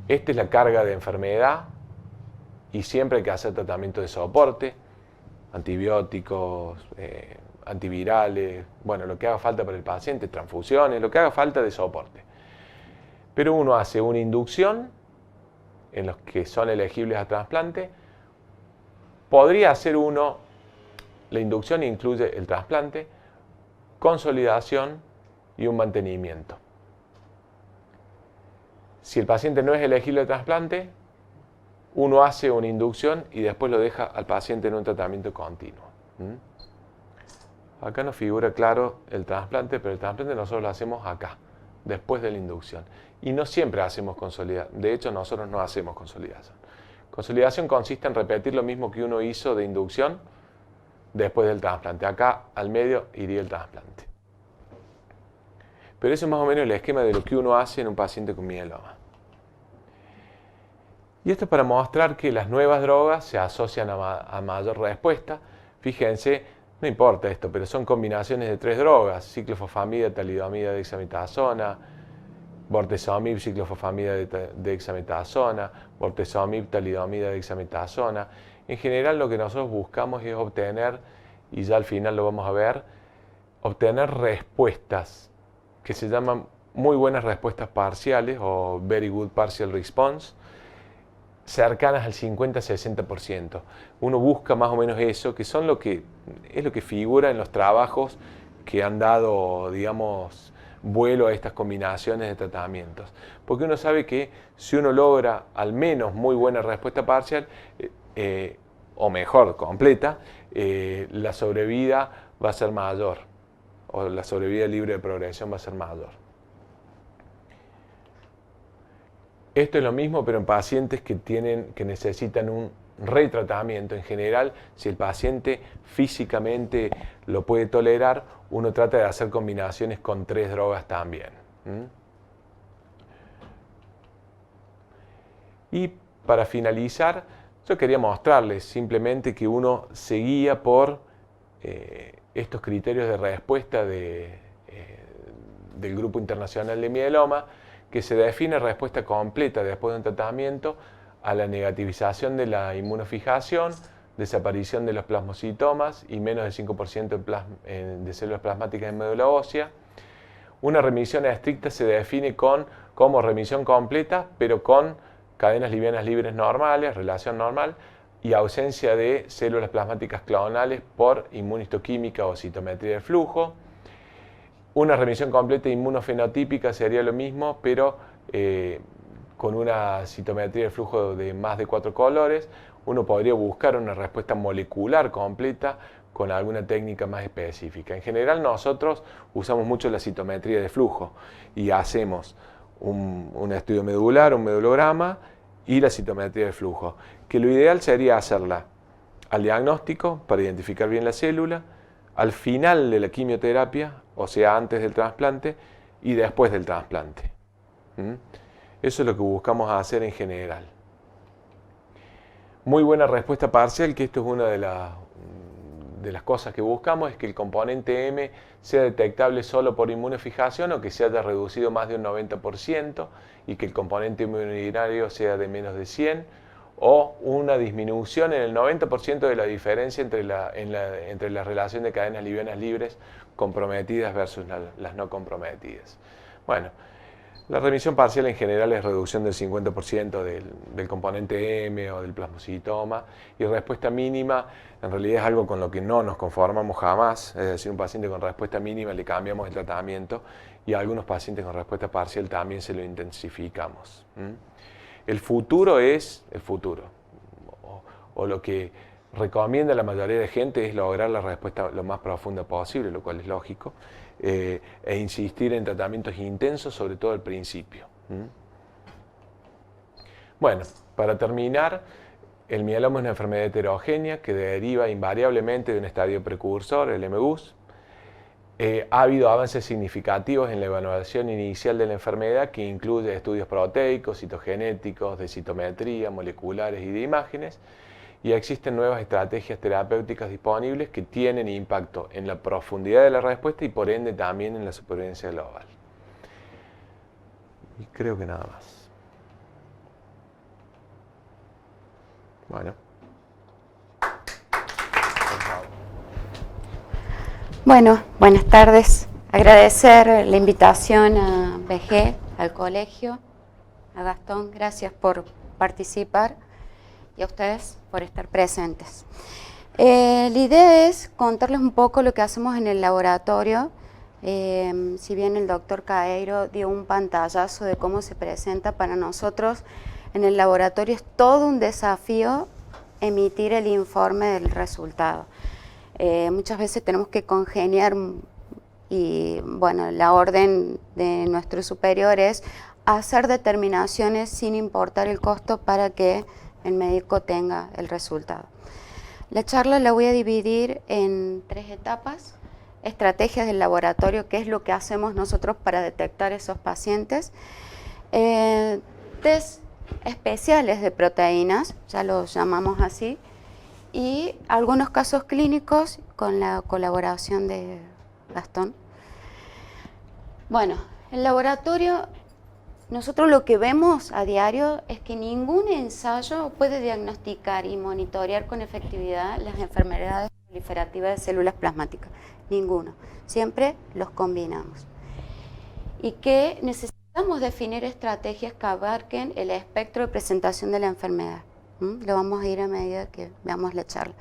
Esta es la carga de enfermedad y siempre hay que hacer tratamiento de soporte, antibióticos, antivirales, bueno, lo que haga falta para el paciente, transfusiones, lo que haga falta de soporte. Pero uno hace una inducción en los que son elegibles a trasplante. Podría hacer uno, la inducción incluye el trasplante, consolidación y un mantenimiento. Si el paciente no es elegible a trasplante, uno hace una inducción y después lo deja al paciente en un tratamiento continuo. Acá nos figura claro el trasplante, pero el trasplante nosotros lo hacemos acá, después de la inducción. Y no siempre hacemos consolidación. De hecho, nosotros no hacemos consolidación. Consolidación consiste en repetir lo mismo que uno hizo de inducción después del trasplante. Acá, al medio, iría el trasplante. Pero eso es más o menos el esquema de lo que uno hace en un paciente con mieloma. Y esto es para mostrar que las nuevas drogas se asocian a mayor respuesta. Fíjense, no importa esto, pero son combinaciones de 3 drogas: ciclofosfamida, talidomida, dexametasona, bortezomib, ciclofosfamida, dexametasona, bortezomib, talidomida, dexametasona. En general lo que nosotros buscamos es obtener, y ya al final lo vamos a ver, obtener respuestas que se llaman muy buenas respuestas parciales o very good partial response, cercanas al 50-60%. Uno busca más o menos eso, que son es lo que figura en los trabajos que han dado, digamos, vuelo a estas combinaciones de tratamientos. Porque uno sabe que si uno logra al menos muy buena respuesta parcial, o mejor, completa, la sobrevida va a ser mayor, o la sobrevida libre de progresión va a ser mayor. Esto es lo mismo, pero en pacientes que necesitan un retratamiento. En general, si el paciente físicamente lo puede tolerar, uno trata de hacer combinaciones con 3 drogas también. Y para finalizar, yo quería mostrarles simplemente que uno se guía por estos criterios de respuesta del Grupo Internacional de Mieloma, que se define respuesta completa después de un tratamiento a la negativización de la inmunofijación, desaparición de los plasmocitomas y menos del 5% de células plasmáticas en médula ósea. Una remisión estricta se define como remisión completa, pero con cadenas livianas libres normales, relación normal, y ausencia de células plasmáticas clonales por inmunistoquímica o citometría de flujo. Una remisión completa inmunofenotípica sería lo mismo, pero con una citometría de flujo de más de 4 colores. Uno podría buscar una respuesta molecular completa con alguna técnica más específica. En general nosotros usamos mucho la citometría de flujo y hacemos un estudio medular, un medulograma y la citometría de flujo, que lo ideal sería hacerla al diagnóstico para identificar bien la célula, al final de la quimioterapia, o sea, antes del trasplante y después del trasplante. Eso es lo que buscamos hacer en general. Muy buena respuesta parcial, que esto es una de las cosas que buscamos, es que el componente M sea detectable solo por inmunofijación o que se haya reducido más de un 90% y que el componente inmunitario sea de menos de 100 o una disminución en el 90% de la diferencia entre la relación de cadenas livianas libres comprometidas versus las no comprometidas. Bueno, la remisión parcial en general es reducción del 50% del componente M o del plasmocitoma, y respuesta mínima en realidad es algo con lo que no nos conformamos jamás. Es decir, un paciente con respuesta mínima le cambiamos el tratamiento y a algunos pacientes con respuesta parcial también se lo intensificamos. El futuro es el futuro, o lo que recomienda la mayoría de gente es lograr la respuesta lo más profunda posible, lo cual es lógico, e insistir en tratamientos intensos, sobre todo al principio. Bueno, para terminar, el mieloma es una enfermedad heterogénea que deriva invariablemente de un estadio precursor, el MGUS. Ha habido avances significativos en la evaluación inicial de la enfermedad, que incluye estudios proteicos, citogenéticos, de citometría, moleculares y de imágenes, y existen nuevas estrategias terapéuticas disponibles que tienen impacto en la profundidad de la respuesta y por ende también en la supervivencia global. Y creo que nada más. Bueno. Bueno, buenas tardes. Agradecer la invitación a BG, al colegio, a Gastón, gracias por participar, y a ustedes por estar presentes. La idea es contarles un poco lo que hacemos en el laboratorio. Si bien el doctor Caeiro dio un pantallazo de cómo se presenta, para nosotros en el laboratorio es todo un desafío emitir el informe del resultado. Muchas veces tenemos que congeniar y bueno, la orden de nuestros superiores hacer determinaciones sin importar el costo para que el médico tenga el resultado. La charla la voy a dividir en 3 etapas. Estrategias del laboratorio, qué es lo que hacemos nosotros para detectar esos pacientes. Test especiales de proteínas, ya los llamamos así, y algunos casos clínicos con la colaboración de Gastón. Bueno, el laboratorio, nosotros lo que vemos a diario es que ningún ensayo puede diagnosticar y monitorear con efectividad las enfermedades proliferativas de células plasmáticas. Ninguno. Siempre los combinamos. Y que necesitamos definir estrategias que abarquen el espectro de presentación de la enfermedad. Lo vamos a ir a medida que veamos la charla.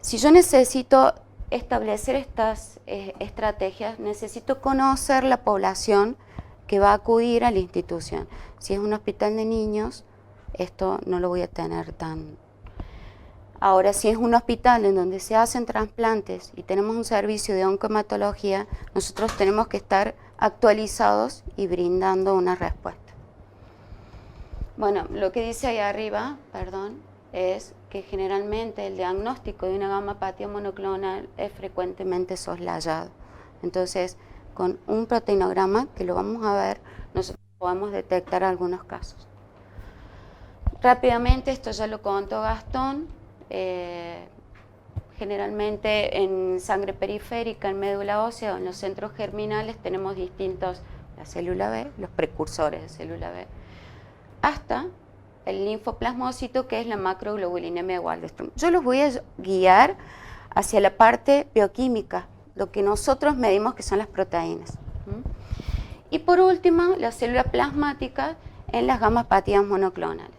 Si yo necesito establecer estas estrategias, necesito conocer la población que va a acudir a la institución. Si es un hospital de niños, esto no lo voy a tener tan... Ahora, si es un hospital en donde se hacen trasplantes y tenemos un servicio de oncohematología, nosotros tenemos que estar actualizados y brindando una respuesta. Bueno, lo que dice ahí arriba, perdón, es que generalmente el diagnóstico de una gamapatía monoclonal es frecuentemente soslayado. Entonces, con un proteinograma, que lo vamos a ver, nosotros podemos detectar algunos casos. Rápidamente, esto ya lo contó Gastón, generalmente en sangre periférica, en médula ósea o en los centros germinales tenemos distintos, la célula B, los precursores de célula B, hasta el linfoplasmócito, que es la macroglobulinemia de Waldenström. Yo los voy a guiar hacia la parte bioquímica, lo que nosotros medimos que son las proteínas. Y por último, la célula plasmática en las gamapatías monoclonales.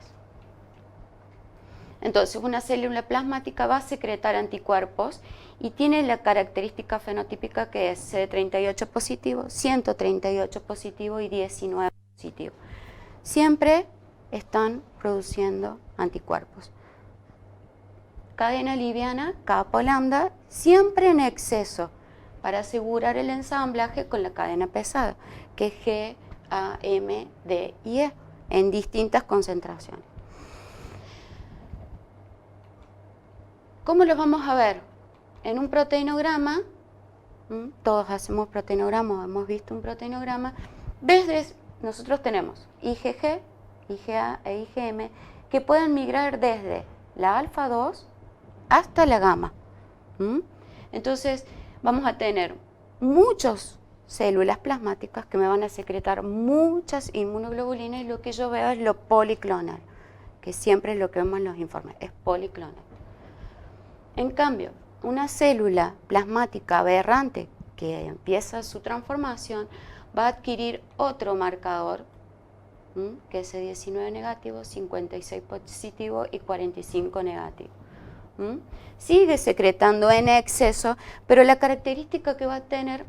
Entonces, una célula plasmática va a secretar anticuerpos y tiene la característica fenotípica que es CD38 positivo, 138 positivo y 19 positivo. Siempre están produciendo anticuerpos. Cadena liviana, kappa o lambda, siempre en exceso, para asegurar el ensamblaje con la cadena pesada, que es G, A, M, D y E, en distintas concentraciones. ¿Cómo los vamos a ver? En un proteinograma, todos hacemos proteinograma, hemos visto un proteinograma, nosotros tenemos IgG, IgA e IgM, que pueden migrar desde la alfa 2 hasta la gamma. Entonces, vamos a tener muchas células plasmáticas que me van a secretar muchas inmunoglobulinas, y lo que yo veo es lo policlonal, que siempre es lo que vemos en los informes, es policlonal. En cambio, una célula plasmática aberrante que empieza su transformación va a adquirir otro marcador, que es C19 negativo, 56 positivo y 45 negativo. Sigue secretando en exceso, pero la característica que va a tener,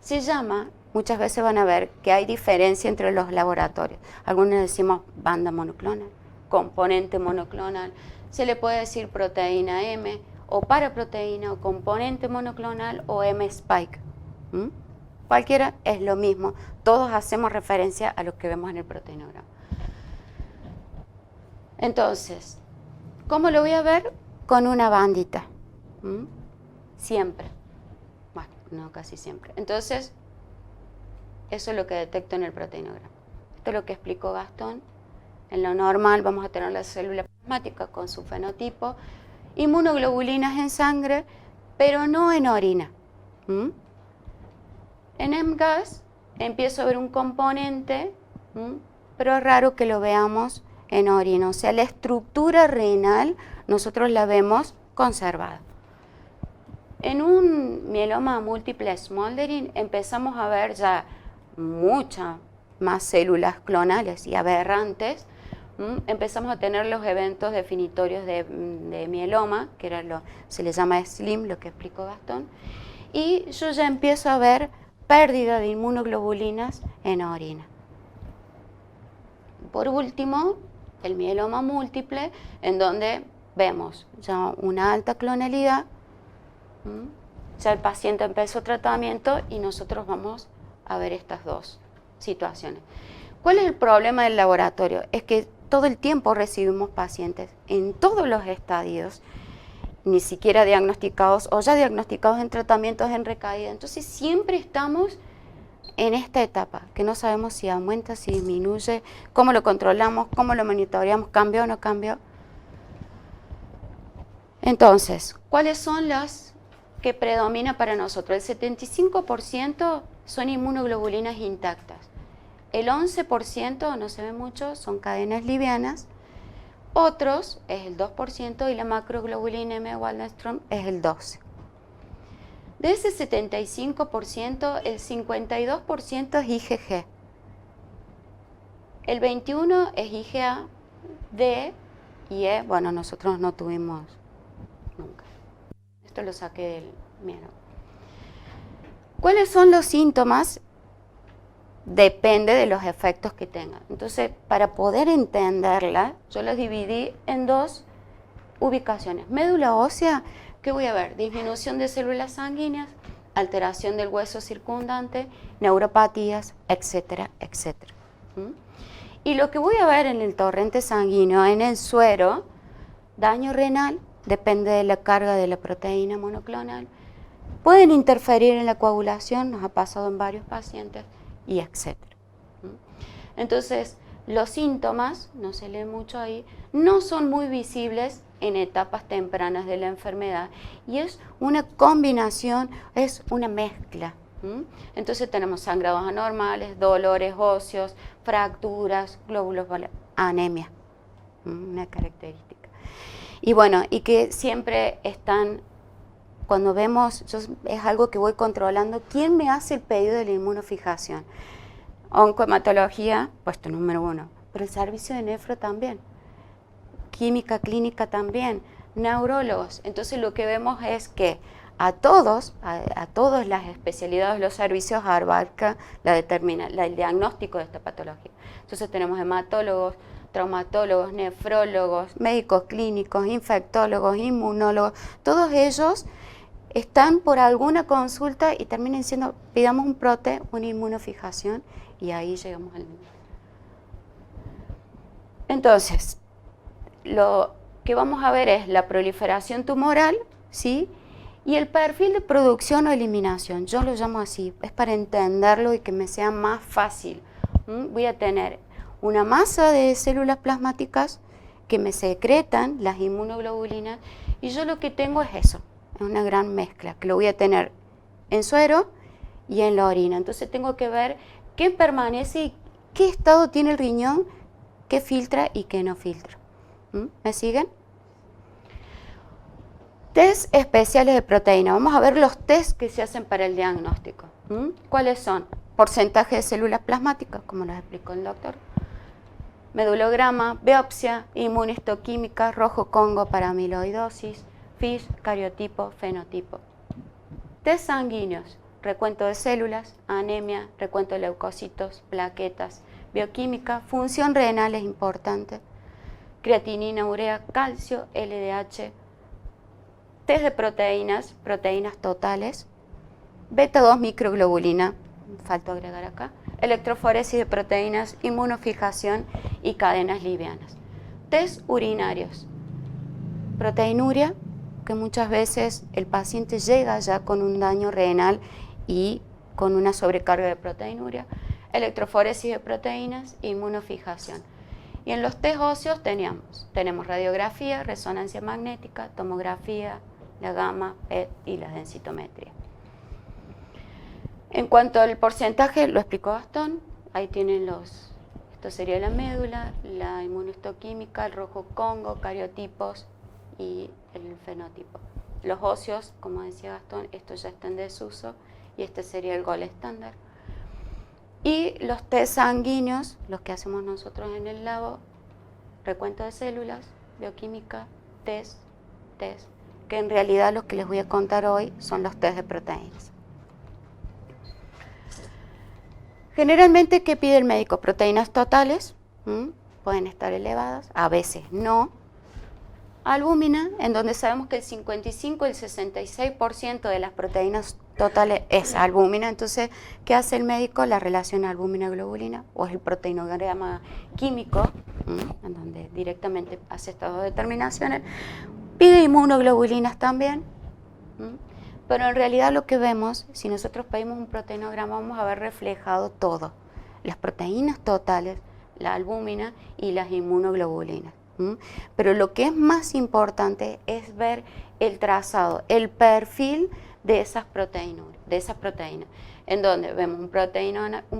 se llama, muchas veces van a ver que hay diferencia entre los laboratorios. Algunos decimos banda monoclonal, componente monoclonal, se le puede decir proteína M, o paraproteína, o componente monoclonal, o M-spike. Cualquiera es lo mismo, todos hacemos referencia a lo que vemos en el proteinograma. Entonces, ¿cómo lo voy a ver? Con una bandita. Siempre. Bueno, no casi siempre. Entonces, eso es lo que detecto en el proteinograma. Esto es lo que explicó Gastón. En lo normal vamos a tener la célula plasmática con su fenotipo, inmunoglobulinas en sangre, pero no en orina. En MGAS empiezo a ver un componente, pero es raro que lo veamos en orina. O sea, la estructura renal nosotros la vemos conservada. En un mieloma múltiple smoldering empezamos a ver ya muchas más células clonales y aberrantes. Empezamos a tener los eventos definitorios de mieloma, que era se le llama SLIM, lo que explicó Gastón, y yo ya empiezo a ver pérdida de inmunoglobulinas en orina. Por último, el mieloma múltiple, en donde vemos ya una alta clonalidad, ya el paciente empezó tratamiento y nosotros vamos a ver estas dos situaciones. ¿Cuál es el problema del laboratorio? Es que todo el tiempo recibimos pacientes en todos los estadios, ni siquiera diagnosticados o ya diagnosticados en tratamientos en recaída. Entonces siempre estamos en esta etapa, que no sabemos si aumenta, si disminuye, cómo lo controlamos, cómo lo monitoreamos, cambió o no cambió. Entonces, ¿cuáles son las que predominan para nosotros? El 75% son inmunoglobulinas intactas. El 11%, no se ve mucho, son cadenas livianas. Otros es el 2% y la macroglobulinemia de Waldenström es el 12%. De ese 75%, el 52% es IgG. El 21% es IgA, D y E. Bueno, nosotros no tuvimos nunca. Esto lo saqué del miedo. ¿Cuáles son los síntomas? Depende de los efectos que tengan. Entonces, para poder entenderla, yo los dividí en dos ubicaciones. Médula ósea, ¿qué voy a ver? Disminución de células sanguíneas, alteración del hueso circundante, neuropatías, etcétera, etcétera. Y lo que voy a ver en el torrente sanguíneo, en el suero, daño renal, depende de la carga de la proteína monoclonal, pueden interferir en la coagulación, nos ha pasado en varios pacientes, y etcétera. Entonces, los síntomas, no se lee mucho ahí, no son muy visibles en etapas tempranas de la enfermedad y es una combinación, es una mezcla. Entonces tenemos sangrados anormales, dolores óseos, fracturas, glóbulos, anemia, una característica. Y bueno, y que siempre están, cuando vemos, es algo que voy controlando, ¿quién me hace el pedido de la inmunofijación? Oncohematología, puesto número 1, pero el servicio de nefro también, química clínica también, neurólogos. Entonces lo que vemos es que a todas las especialidades, los servicios abarca el diagnóstico de esta patología. Entonces tenemos hematólogos, traumatólogos, nefrólogos, médicos clínicos, infectólogos, inmunólogos, todos ellos están por alguna consulta y terminan diciendo, pidamos un prote, una inmunofijación, y ahí llegamos al número. Entonces, lo que vamos a ver es la proliferación tumoral, ¿sí? Y el perfil de producción o eliminación, yo lo llamo así, es para entenderlo y que me sea más fácil. Voy a tener una masa de células plasmáticas que me secretan las inmunoglobulinas y yo lo que tengo es eso, es una gran mezcla, que lo voy a tener en suero y en la orina. Entonces tengo que ver qué permanece y qué estado tiene el riñón, qué filtra y qué no filtra. ¿Me siguen? Test especiales de proteína. Vamos a ver los test que se hacen para el diagnóstico. ¿Cuáles son? Porcentaje de células plasmáticas, como nos explicó el doctor. Medulograma, biopsia, inmunistoquímica, rojo Congo para amiloidosis, FISH, cariotipo, fenotipo. Test sanguíneos, recuento de células, anemia, recuento de leucocitos, plaquetas, bioquímica, función renal es importante, creatinina, urea, calcio, LDH, test de proteínas, proteínas totales, beta-2 microglobulina, faltó agregar acá, electroforesis de proteínas, inmunofijación y cadenas livianas. Test urinarios, proteinuria, que muchas veces el paciente llega ya con un daño renal y con una sobrecarga de proteinuria, electroforesis de proteínas, inmunofijación. Y en los test óseos tenemos radiografía, resonancia magnética, tomografía, la gamma, PET y la densitometría. En cuanto al porcentaje, lo explicó Gastón, ahí tienen esto sería la médula, la inmunistoquímica, el rojo Congo, cariotipos y el fenotipo. Los óseos, como decía Gastón, estos ya están en desuso y este sería el gold estándar. Y los test sanguíneos, los que hacemos nosotros en el labo, recuento de células, bioquímica, test, que en realidad lo que les voy a contar hoy son los test de proteínas. Generalmente, ¿qué pide el médico? Proteínas totales, pueden estar elevadas, a veces no. Albúmina, en donde sabemos que el 55 y el 66% de las proteínas totales es albúmina. Entonces, ¿qué hace el médico? La relación albúmina-globulina, o es el proteinograma químico, en donde directamente hace estas dos determinaciones. Pide inmunoglobulinas también, pero en realidad lo que vemos, si nosotros pedimos un proteinograma, vamos a ver reflejado todo, las proteínas totales, la albúmina y las inmunoglobulinas. Pero lo que es más importante es ver el trazado, el perfil de esas proteínas, en donde vemos un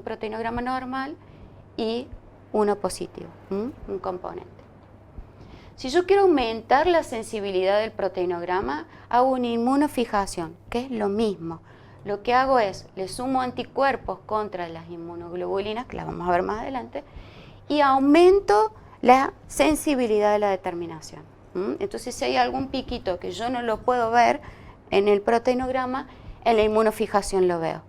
proteinograma normal y uno positivo, un componente. Si yo quiero aumentar la sensibilidad del proteinograma, hago una inmunofijación, que es lo mismo. Lo que hago es, le sumo anticuerpos contra las inmunoglobulinas, que las vamos a ver más adelante, y aumento la sensibilidad de la determinación. Entonces, si hay algún piquito que yo no lo puedo ver en el proteinograma, en la inmunofijación lo veo.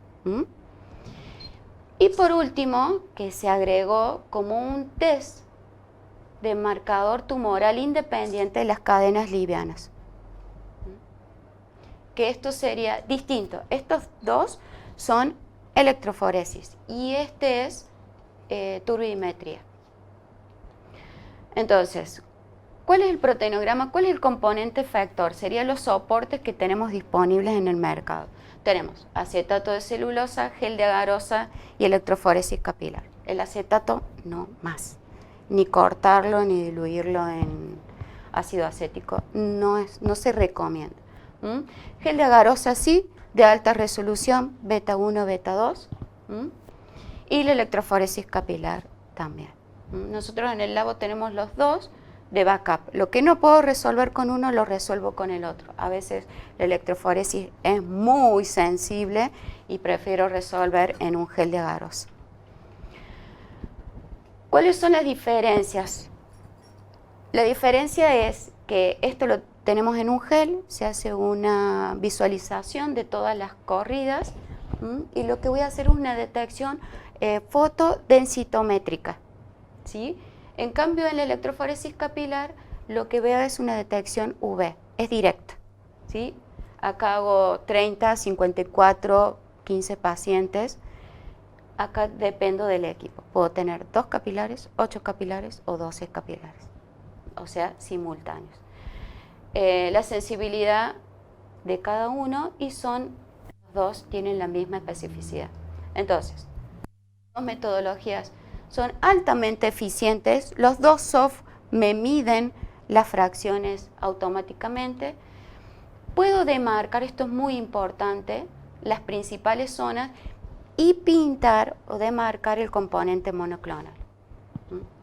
Y por último, que se agregó como un test de marcador tumoral independiente de las cadenas livianas. Que esto sería distinto. Estos dos son electroforesis y este es turbidimetría. Entonces, ¿Cuál es el proteinograma? ¿Cuál es el componente factor? Serían los soportes que tenemos disponibles en el mercado. Tenemos acetato de celulosa, gel de agarosa y electroforesis capilar. El acetato no más, ni cortarlo ni diluirlo en ácido acético, no se recomienda. Gel de agarosa sí, de alta resolución, beta 1, beta 2, y la electroforesis capilar también. Nosotros en el labo tenemos los dos de backup. Lo que no puedo resolver con uno lo resuelvo con el otro. A veces la electroforesis es muy sensible y prefiero resolver en un gel de agarosa. ¿Cuáles son las diferencias? La diferencia es que esto lo tenemos en un gel, se hace una visualización de todas las corridas y lo que voy a hacer es una detección fotodensitométrica, ¿sí? En cambio, en la electroforesis capilar, lo que veo es una detección UV, es directa, ¿sí? Acá hago 30, 54, 15 pacientes. Acá dependo del equipo. Puedo tener 2 capilares, 8 capilares o 12 capilares, o sea, simultáneos. La sensibilidad de cada uno y los dos tienen la misma especificidad. Entonces, las dos metodologías son altamente eficientes, los dos soft me miden las fracciones automáticamente. Puedo demarcar, esto es muy importante, las principales zonas y pintar o demarcar el componente monoclonal.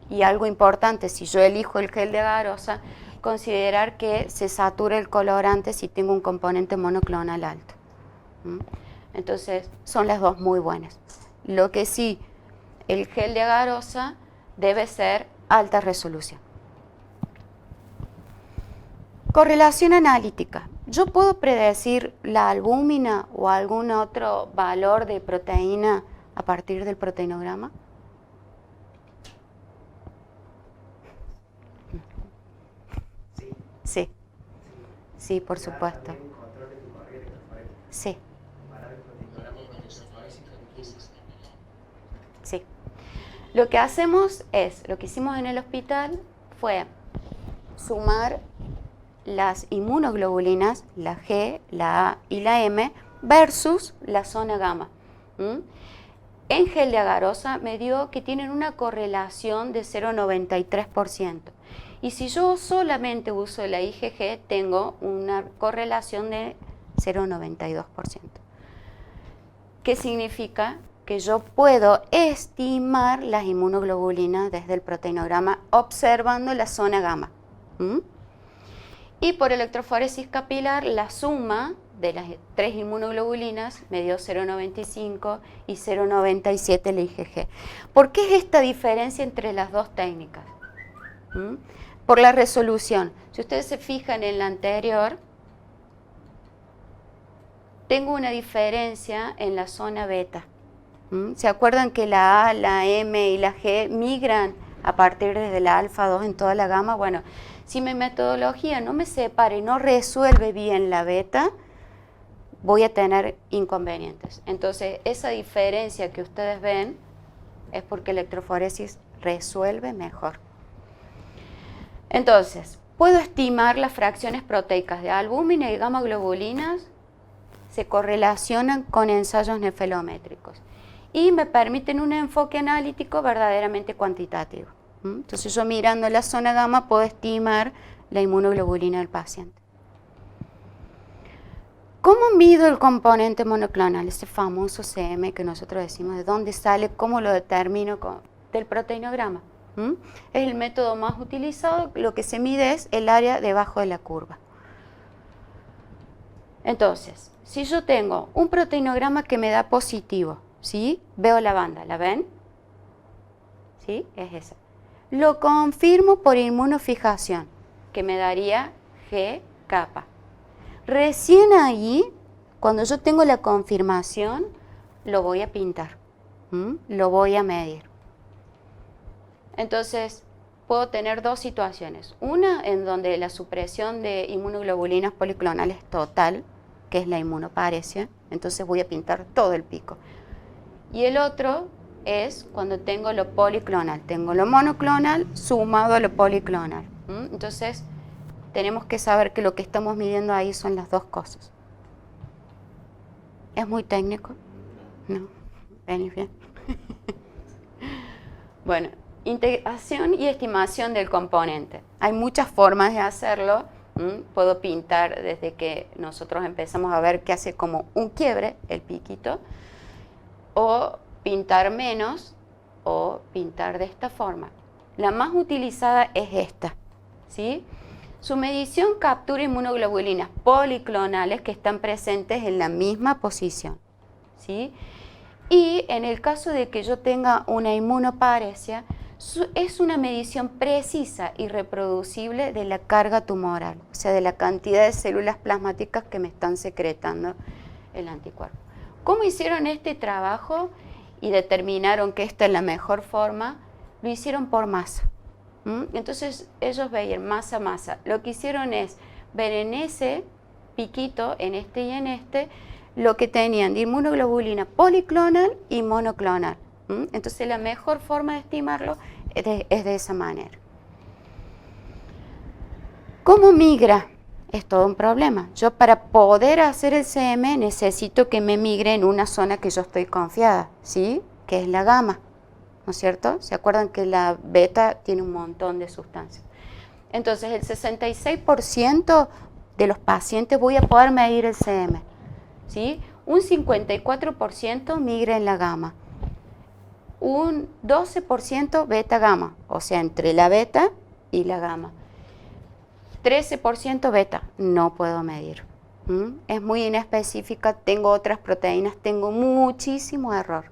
Y algo importante, si yo elijo el gel de agarosa, considerar que se satura el colorante si tengo un componente monoclonal alto. Entonces, son las dos muy buenas. Lo que sí, el gel de agarosa debe ser alta resolución. Correlación analítica. ¿Yo puedo predecir la albúmina o algún otro valor de proteína a partir del proteinograma? Sí. Sí, por supuesto. Sí. Sí. Lo que hacemos es, lo que hicimos en el hospital fue sumar las inmunoglobulinas, la G, la A y la M, versus la zona gamma. En gel de agarosa me dio que tienen una correlación de 0,93%. Y si yo solamente uso la IgG, tengo una correlación de 0,92%. ¿Qué significa? Que yo puedo estimar las inmunoglobulinas desde el proteinograma observando la zona gamma. Y por electroforesis capilar, la suma de las 3 inmunoglobulinas me dio 0,95 y 0,97 la IgG. ¿Por qué es esta diferencia entre las dos técnicas? Por la resolución. Si ustedes se fijan en la anterior, tengo una diferencia en la zona beta. ¿Se acuerdan que la A, la M y la G migran a partir desde la alfa 2 en toda la gama? Bueno, si mi metodología no me separa y no resuelve bien la beta, voy a tener inconvenientes. Entonces, esa diferencia que ustedes ven es porque electroforesis resuelve mejor. Entonces, puedo estimar las fracciones proteicas de albúmina y gamma globulinas, se correlacionan con ensayos nefelométricos y me permiten un enfoque analítico verdaderamente cuantitativo. Entonces yo mirando la zona gamma puedo estimar la inmunoglobulina del paciente. ¿Cómo mido el componente monoclonal? Ese famoso CM que nosotros decimos, ¿de dónde sale? ¿Cómo lo determino? Del proteinograma. Es el método más utilizado, lo que se mide es el área debajo de la curva. Entonces, si yo tengo un proteinograma que me da positivo, ¿sí? Veo la banda, ¿la ven? ¿Sí? Es esa. Lo confirmo por inmunofijación, que me daría G kappa. Recién ahí, cuando yo tengo la confirmación, lo voy a pintar, lo voy a medir. Entonces, puedo tener dos situaciones. Una en donde la supresión de inmunoglobulinas policlonales total, que es la inmunoparesia, entonces voy a pintar todo el pico. Y el otro es cuando tengo lo policlonal, tengo lo monoclonal sumado a lo policlonal. Entonces, tenemos que saber que lo que estamos midiendo ahí son las dos cosas. ¿Es muy técnico? No. ¿Venís bien? Bueno, integración y estimación del componente. Hay muchas formas de hacerlo. Puedo pintar desde que nosotros empezamos a ver que hace como un quiebre el piquito, o pintar menos, o pintar de esta forma. La más utilizada es esta, ¿sí? Su medición captura inmunoglobulinas policlonales que están presentes en la misma posición, ¿sí? Y en el caso de que yo tenga una inmunoparesia, es una medición precisa y reproducible de la carga tumoral, o sea, de la cantidad de células plasmáticas que me están secretando el anticuerpo. ¿Cómo hicieron este trabajo y determinaron que esta es la mejor forma? Lo hicieron por masa. Entonces ellos veían masa. Lo que hicieron es ver en ese piquito, en este y en este, lo que tenían de inmunoglobulina policlonal y monoclonal. Entonces la mejor forma de estimarlo es de esa manera. ¿Cómo migra? Es todo un problema. Yo para poder hacer el CM necesito que me migre en una zona que yo estoy confiada, ¿sí? Que es la gamma, ¿no es cierto? ¿Se acuerdan que la beta tiene un montón de sustancias? Entonces el 66% de los pacientes voy a poder medir el CM, ¿sí? Un 54% migra en la gamma. Un 12% beta-gamma, o sea, entre la beta y la gamma. 13% beta, no puedo medir. Es muy inespecífica, tengo otras proteínas, tengo muchísimo error.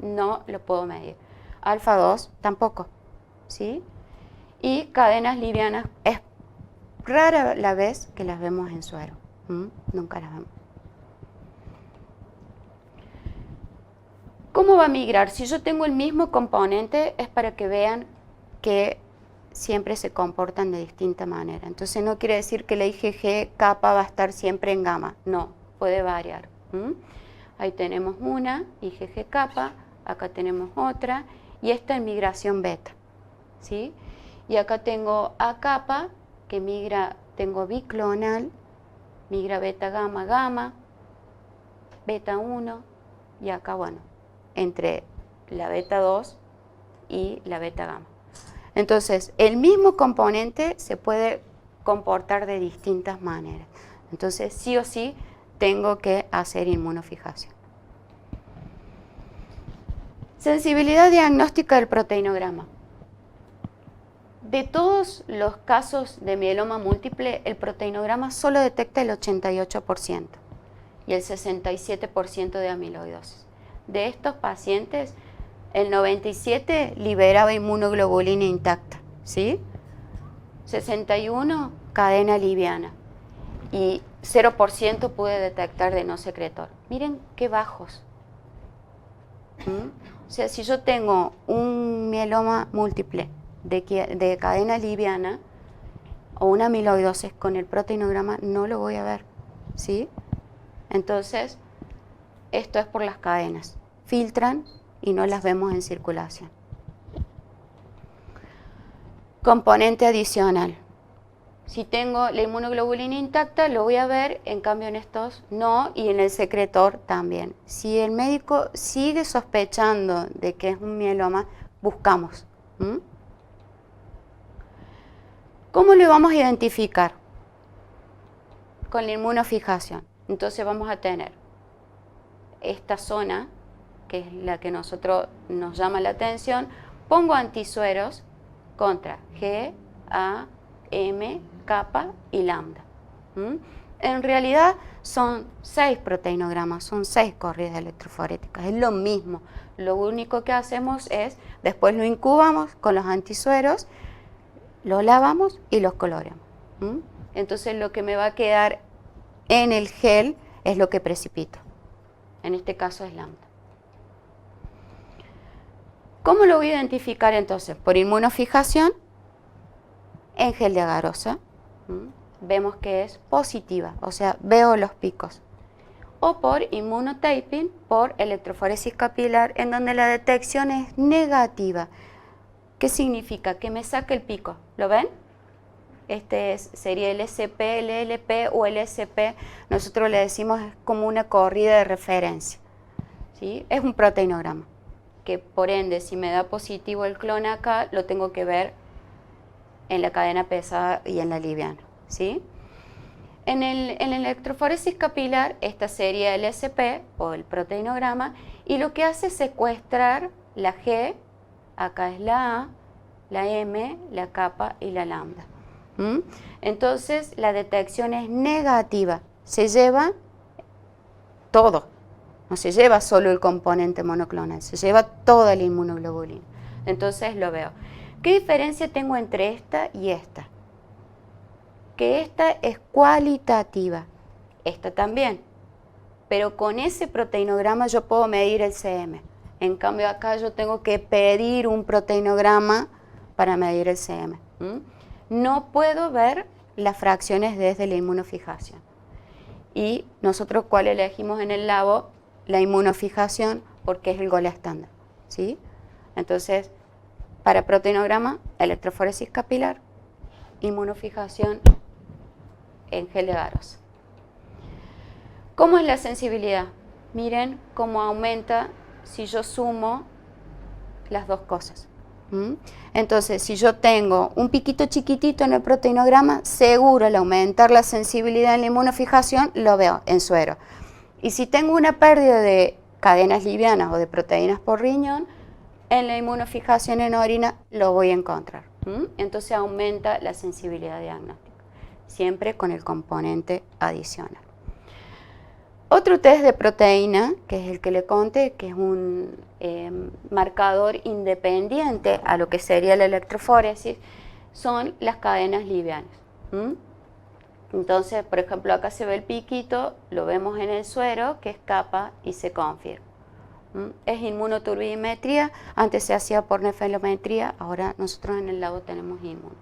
No lo puedo medir. Alfa 2 tampoco, ¿sí? Y cadenas livianas, es rara la vez que las vemos en suero. Nunca las vemos. ¿Cómo va a migrar? Si yo tengo el mismo componente, es para que vean que siempre se comportan de distinta manera. Entonces no quiere decir que la IgG kappa va a estar siempre en gamma. No, puede variar. Ahí tenemos una, IgG kappa, acá tenemos otra, y esta es migración beta, ¿sí? Y acá tengo A kappa, que migra, tengo biclonal, migra beta gamma gamma, beta 1, y acá, bueno, entre la beta 2 y la beta gamma. Entonces, el mismo componente se puede comportar de distintas maneras. Entonces, sí o sí, tengo que hacer inmunofijación. Sensibilidad diagnóstica del proteinograma. De todos los casos de mieloma múltiple, el proteinograma solo detecta el 88% y el 67% de amiloidosis. De estos pacientes, el 97% liberaba inmunoglobulina intacta, ¿sí? 61% cadena liviana y 0% pude detectar de no secretor. Miren qué bajos. O sea, si yo tengo un mieloma múltiple de cadena liviana o una amiloidosis con el proteinograma, no lo voy a ver, ¿sí? Entonces, esto es por las cadenas. Filtran y no las vemos en circulación. Componente adicional. Si tengo la inmunoglobulina intacta, lo voy a ver, en cambio en estos no, y en el secretor también. Si el médico sigue sospechando de que es un mieloma, buscamos. ¿Cómo lo vamos a identificar? Con la inmunofijación. Entonces vamos a tener esta zona, que es la que nos llama la atención, pongo antisueros contra G, A, M, kappa y lambda. En realidad son 6 proteinogramas, son 6 corridas electroforéticas, es lo mismo. Lo único que hacemos es, después lo incubamos con los antisueros, lo lavamos y los coloreamos. Entonces lo que me va a quedar en el gel es lo que precipito. En este caso es lambda. ¿Cómo lo voy a identificar entonces? Por inmunofijación en gel de agarosa. Vemos que es positiva, o sea, veo los picos. O por inmunotaping, por electroforesis capilar, en donde la detección es negativa. ¿Qué significa? Que me saca el pico. ¿Lo ven? sería el SP, el LP o el SP, nosotros le decimos es como una corrida de referencia, ¿sí? Es un proteinograma, que por ende si me da positivo el clon acá, lo tengo que ver en la cadena pesada y en la liviana, ¿sí? En la electroforesis capilar, esta sería el SP o el proteinograma, y lo que hace es secuestrar la G, acá es la A, la M, la kappa y la lambda. Entonces la detección es negativa, se lleva todo, no se lleva solo el componente monoclonal, se lleva toda la inmunoglobulina. Entonces lo veo. ¿Qué diferencia tengo entre esta y esta? Que esta es cualitativa, esta también, pero con ese proteinograma yo puedo medir el CM. En cambio acá yo tengo que pedir un proteinograma para medir el CM. No puedo ver las fracciones desde la inmunofijación. Y nosotros, ¿cuál elegimos en el labo? La inmunofijación, porque es el gol estándar, ¿sí? Entonces, para proteinograma, electroforesis capilar, inmunofijación en gel de Garros. ¿Cómo es la sensibilidad? Miren cómo aumenta si yo sumo las dos cosas. Entonces, si yo tengo un piquito chiquitito en el proteinograma, seguro al aumentar la sensibilidad en la inmunofijación, lo veo en suero. Y si tengo una pérdida de cadenas livianas o de proteínas por riñón, en la inmunofijación en orina lo voy a encontrar. Entonces aumenta la sensibilidad diagnóstica, siempre con el componente adicional. Otro test de proteína, que es el que le conté, que es un marcador independiente a lo que sería la electroforesis, son las cadenas livianas. Entonces, por ejemplo, acá se ve el piquito, lo vemos en el suero, que es kappa y se confirma. Es inmunoturbidimetría, antes se hacía por nefelometría, ahora nosotros en el labo tenemos inmuno.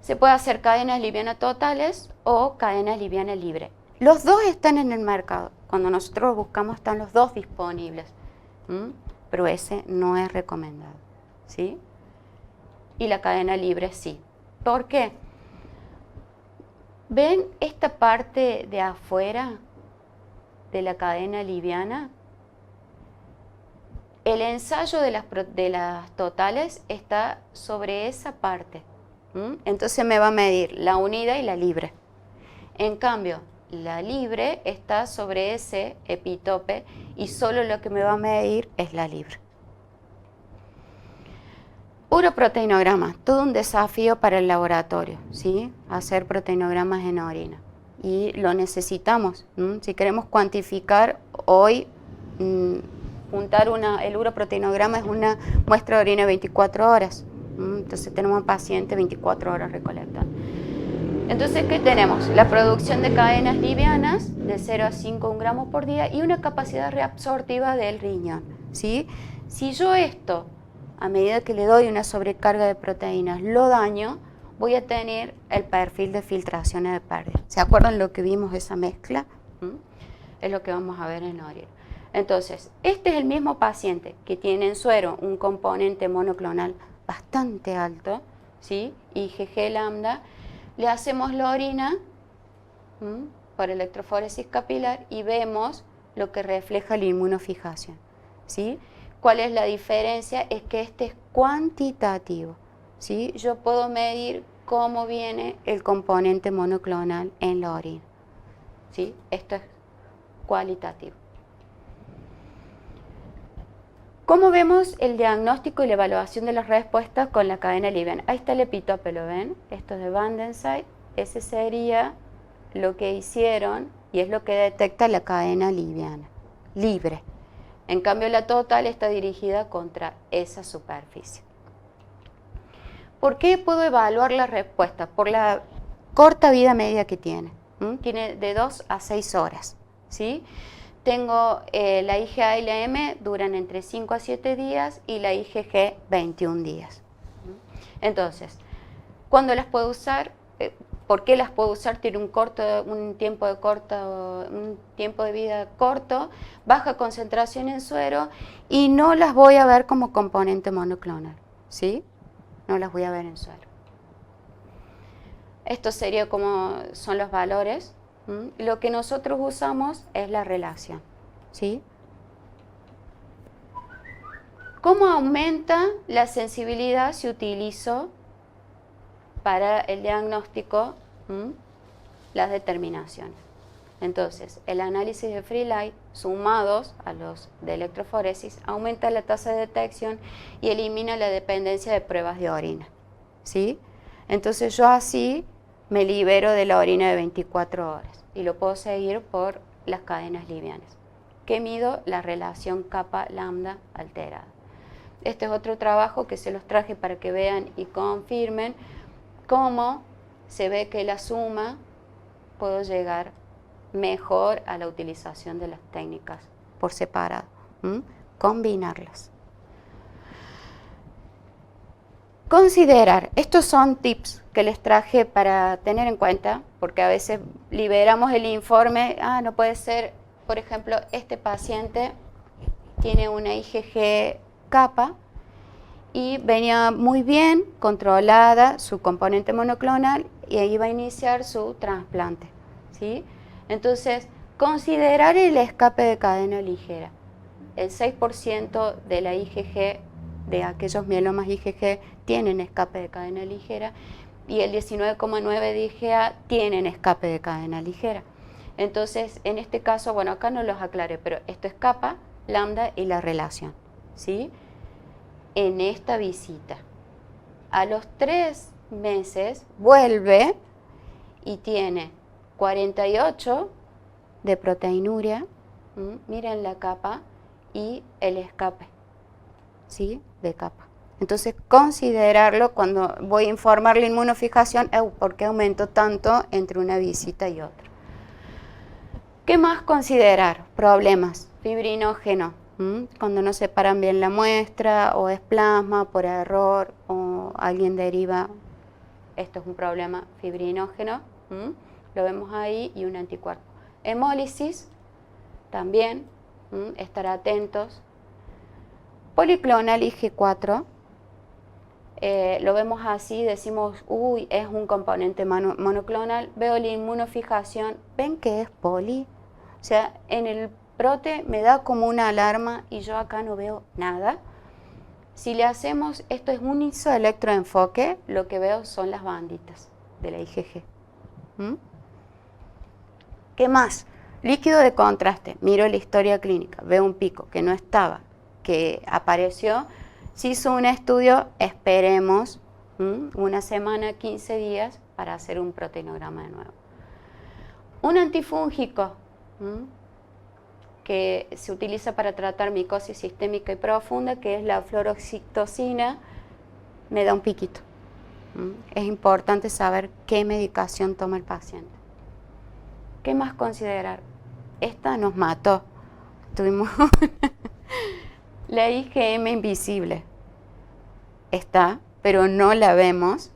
Se puede hacer cadenas livianas totales o cadenas livianas libres. Los dos están en el mercado. Cuando nosotros buscamos están los dos disponibles, pero ese no es recomendado, ¿sí? Y la cadena libre sí. ¿Por qué? ¿Ven esta parte de afuera de la cadena liviana? El ensayo de las totales está sobre esa parte. Entonces me va a medir la unida y la libre. En cambio, la libre está sobre ese epítope y solo lo que me va a medir es la libre. Uroproteinograma, todo un desafío para el laboratorio, ¿sí? Hacer proteinogramas en orina. Y lo necesitamos. Si queremos cuantificar hoy, juntar el uroproteinograma es una muestra de orina 24 horas. Entonces tenemos un paciente 24 horas recolectando. Entonces, ¿qué tenemos? La producción de cadenas livianas de 0 a 5 gramos por día y una capacidad reabsortiva del riñón, ¿sí? Si yo esto, a medida que le doy una sobrecarga de proteínas, lo daño, voy a tener el perfil de filtraciones de pérdida. ¿Se acuerdan lo que vimos esa mezcla? Es lo que vamos a ver en orina. Entonces, este es el mismo paciente que tiene en suero un componente monoclonal bastante alto, ¿sí? IgG lambda. Le hacemos la orina por electroforesis capilar y vemos lo que refleja la inmunofijación, ¿sí? ¿Cuál es la diferencia? Es que este es cuantitativo, ¿sí? Yo puedo medir cómo viene el componente monoclonal en la orina, ¿sí? Esto es cualitativo. ¿Cómo vemos el diagnóstico y la evaluación de las respuestas con la cadena liviana? Ahí está el epítope, ¿lo ven? Esto es de Van den Zyde. Ese sería lo que hicieron y es lo que detecta la cadena liviana, libre. En cambio, la total está dirigida contra esa superficie. ¿Por qué puedo evaluar las respuestas? Por la corta vida media que tiene. Tiene de 2 a 6 horas, ¿sí? Tengo la IgA y la M duran entre 5 a 7 días y la IgG 21 días. Entonces, ¿cuándo las puedo usar? ¿Por qué las puedo usar? Tiene un tiempo de vida corto, baja concentración en suero y no las voy a ver como componente monoclonal, ¿sí? No las voy a ver en suero. Esto sería como son los valores. Lo que nosotros usamos es la relación, ¿sí? ¿Cómo aumenta la sensibilidad si utilizo para el diagnóstico las determinaciones? Entonces, el análisis de free light sumados a los de electroforesis aumenta la tasa de detección y elimina la dependencia de pruebas de orina, ¿sí? Entonces yo así me libero de la orina de 24 horas y lo puedo seguir por las cadenas livianas, que mido la relación kappa-lambda alterada. Este es otro trabajo que se los traje para que vean y confirmen cómo se ve que la suma puedo llegar mejor a la utilización de las técnicas por separado, combinarlas. Considerar, estos son tips que les traje para tener en cuenta, porque a veces liberamos el informe, no puede ser, por ejemplo, este paciente tiene una IgG kappa y venía muy bien controlada su componente monoclonal y ahí va a iniciar su trasplante, ¿sí? Entonces, considerar el escape de cadena ligera. El 6% de la IgG, de aquellos mielomas IgG, tienen escape de cadena ligera y el 19,9% de IgA tienen escape de cadena ligera. Entonces, en este caso, bueno, acá no los aclaré, pero esto es kappa, lambda y la relación, ¿sí? En esta visita. A los 3 meses vuelve y tiene 48 de proteinuria, miren la kappa y el escape, ¿sí? De kappa. Entonces, considerarlo cuando voy a informar la inmunofijación, ¿por qué aumentó tanto entre una visita y otra? ¿Qué más considerar? Problemas, fibrinógeno, cuando no separan bien la muestra, o es plasma por error, o alguien deriva, esto es un problema fibrinógeno, lo vemos ahí, y un anticuerpo. Hemólisis, también, estar atentos. Policlonal IG4, lo vemos así, decimos, uy, es un componente monoclonal, veo la inmunofijación, ven que es poli, o sea, en el prote me da como una alarma y yo acá no veo nada. Si le hacemos, esto es un isoelectroenfoque, lo que veo son las banditas de la IgG. ¿Qué más? Líquido de contraste, miro la historia clínica, veo un pico que no estaba, que apareció. Se hizo un estudio, esperemos una semana, 15 días para hacer un proteinograma de nuevo. Un antifúngico que se utiliza para tratar micosis sistémica y profunda, que es la fluoroxitocina, me da un piquito. Es importante saber qué medicación toma el paciente. ¿Qué más considerar? Esta nos mató. Tuvimos la IgM invisible. Está, pero no la vemos.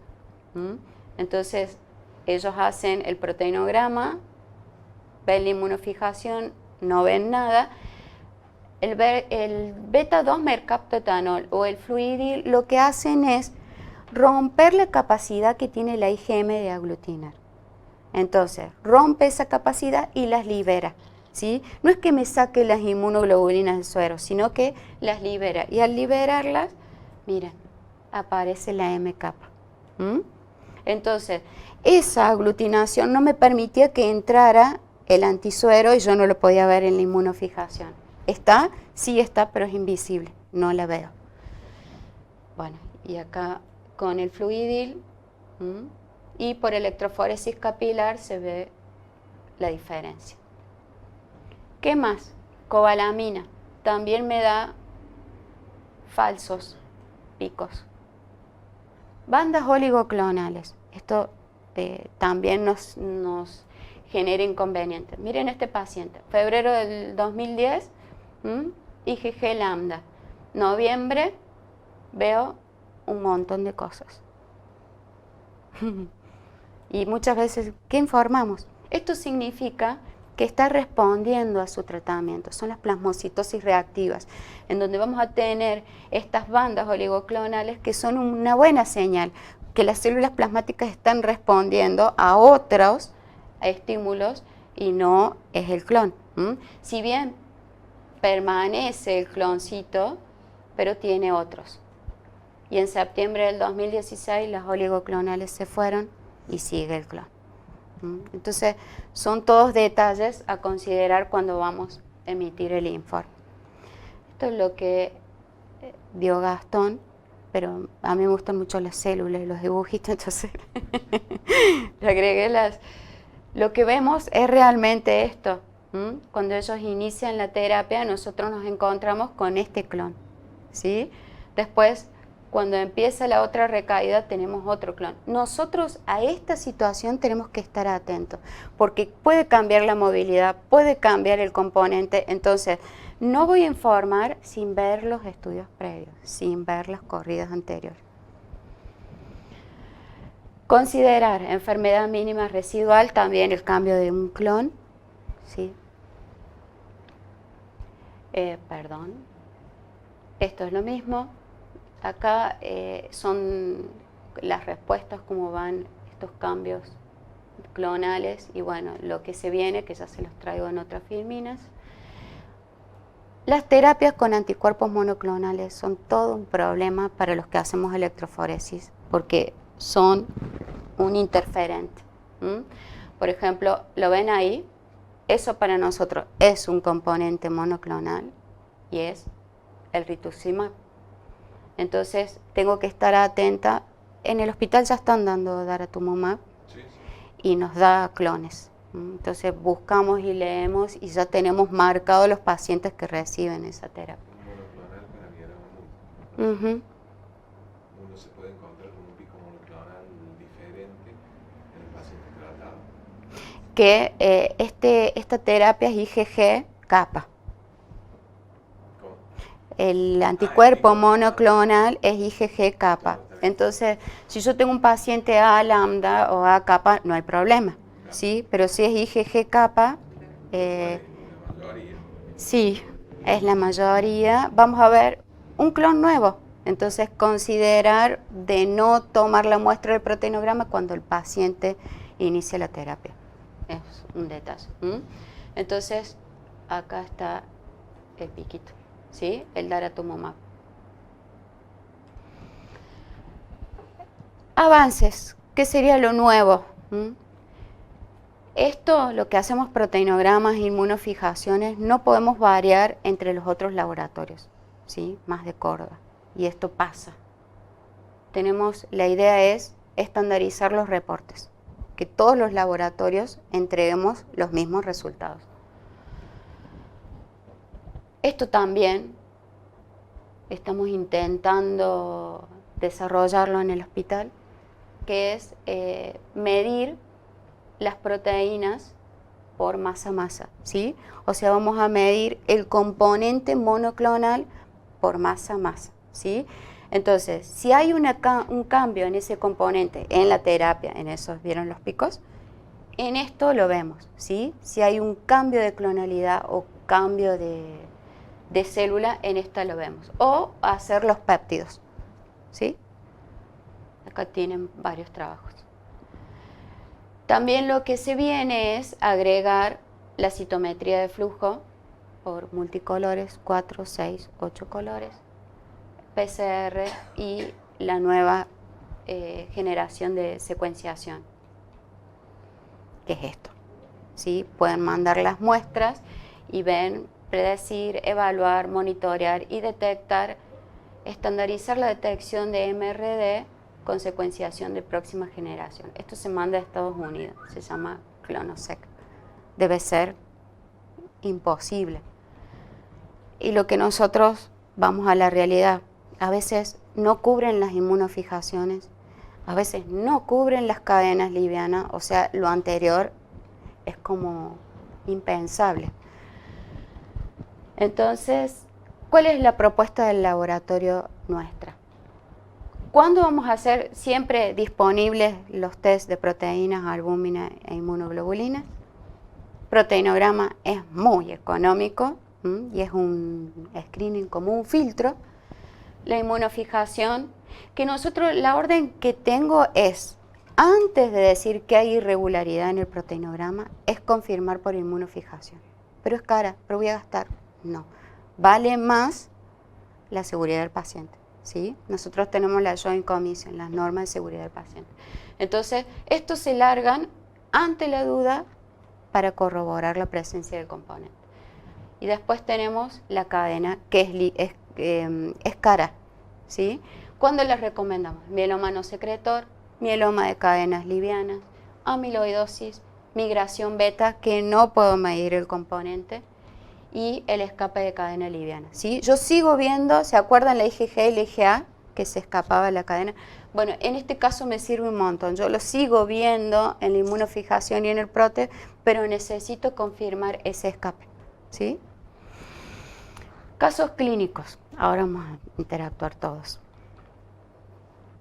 Entonces, ellos hacen el proteinograma, ven la inmunofijación, no ven nada. El beta-2-mercaptoetanol o el fluidil lo que hacen es romper la capacidad que tiene la IgM de aglutinar. Entonces, rompe esa capacidad y las libera, ¿sí? No es que me saque las inmunoglobulinas del suero, sino que las libera. Y al liberarlas, miren, aparece la M-kappa. Entonces, esa aglutinación no me permitía que entrara el antisuero y yo no lo podía ver en la inmunofijación. ¿Está? Sí está, pero es invisible, no la veo. Bueno, y acá con el fluidil y por electroforesis capilar se ve la diferencia. ¿Qué más? Cobalamina. También me da falsos picos. Bandas oligoclonales. Esto también nos genera inconvenientes. Miren este paciente. Febrero del 2010, IgG lambda. Noviembre, veo un montón de cosas. Y muchas veces, ¿qué informamos? Esto significa que está respondiendo a su tratamiento. Son las plasmocitosis reactivas, en donde vamos a tener estas bandas oligoclonales que son una buena señal. que las células plasmáticas están respondiendo a otros estímulos y no es el clon. Si bien permanece el cloncito, pero tiene otros. Y en septiembre del 2016 las oligoclonales se fueron y sigue el clon. Entonces, son todos detalles a considerar cuando vamos a emitir el informe. Esto es lo que dio Gastón, pero a mí me gustan mucho las células y los dibujitos, entonces le agregué las... Lo que vemos es realmente esto. Cuando ellos inician la terapia, nosotros nos encontramos con este clon, ¿sí? Después, cuando empieza la otra recaída, tenemos otro clon. Nosotros a esta situación tenemos que estar atentos, porque puede cambiar la movilidad, puede cambiar el componente. Entonces, no voy a informar sin ver los estudios previos, sin ver las corridas anteriores. Considerar enfermedad mínima residual, también el cambio de un clon, ¿sí? Esto es lo mismo. Acá son las respuestas, cómo van estos cambios clonales y bueno, lo que se viene, que ya se los traigo en otras filminas. Las terapias con anticuerpos monoclonales son todo un problema para los que hacemos electroforesis, porque son un interferente. Por ejemplo, ¿lo ven ahí? Eso para nosotros es un componente monoclonal y es el rituximab. Entonces, tengo que estar atenta. En el hospital ya están dando daratumumab y nos da clones. Entonces, buscamos y leemos y ya tenemos marcados los pacientes que reciben esa terapia. Monoclonal para mieloma múltiple. Uno se puede encontrar con un pico monoclonal diferente en el paciente tratado. Que esta terapia es IgG kappa. El anticuerpo monoclonal es IgG kappa. Entonces, si yo tengo un paciente A lambda o A kappa, no hay problema, ¿sí? Pero si es IgG kappa, sí, es la mayoría. Vamos a ver un clon nuevo. Entonces, considerar de no tomar la muestra del proteinograma cuando el paciente inicia la terapia. Es un detalle. Entonces, acá está el piquito. ¿Sí? El daratumumab. Avances. ¿Qué sería lo nuevo? Esto, lo que hacemos proteinogramas e inmunofijaciones, no podemos variar entre los otros laboratorios, ¿sí? Más de Córdoba. Y esto pasa. La idea es estandarizar los reportes, que todos los laboratorios entreguemos los mismos resultados. Esto también estamos intentando desarrollarlo en el hospital, que es medir las proteínas por masa-masa, ¿sí? O sea, vamos a medir el componente monoclonal por masa-masa, ¿sí? Entonces, si hay un cambio en ese componente, en la terapia, en esos, ¿vieron los picos? En esto lo vemos, ¿sí? Si hay un cambio de clonalidad o cambio de célula, en esta lo vemos. O hacer los péptidos, ¿sí? Acá tienen varios trabajos. También lo que se viene es agregar la citometría de flujo por multicolores, 4, 6, 8 colores, PCR y la nueva generación de secuenciación, que es esto, ¿sí? Pueden mandar las muestras y ven, predecir, evaluar, monitorear y detectar, estandarizar la detección de MRD con secuenciación de próxima generación. Esto se manda a Estados Unidos, se llama ClonoSeq. Debe ser imposible. Y lo que nosotros vamos a la realidad, a veces no cubren las inmunofijaciones, a veces no cubren las cadenas livianas, o sea, lo anterior es como impensable. Entonces, ¿cuál es la propuesta del laboratorio nuestra? ¿Cuándo vamos a hacer siempre disponibles los test de proteínas, albúmina e inmunoglobulinas? Proteinograma es muy económico y es un screening como un filtro, la inmunofijación, que nosotros, la orden que tengo es, antes de decir que hay irregularidad en el proteinograma, es confirmar por inmunofijación. Pero es cara, pero voy a gastar. No, vale más la seguridad del paciente, ¿sí? Nosotros tenemos la Joint Commission, las normas de seguridad del paciente. Entonces, estos se largan ante la duda para corroborar la presencia del componente. Y después tenemos la cadena, que es cara, ¿sí? ¿Cuándo les recomendamos? Mieloma no secretor, mieloma de cadenas livianas, amiloidosis, migración beta, que no puedo medir el componente, y el escape de cadena liviana, ¿sí? Yo sigo viendo, ¿se acuerdan la IgG y la IgA? Que se escapaba de la cadena. Bueno, en este caso me sirve un montón. Yo lo sigo viendo en la inmunofijación y en el prote, pero necesito confirmar ese escape, ¿sí? Casos clínicos. Ahora vamos a interactuar todos.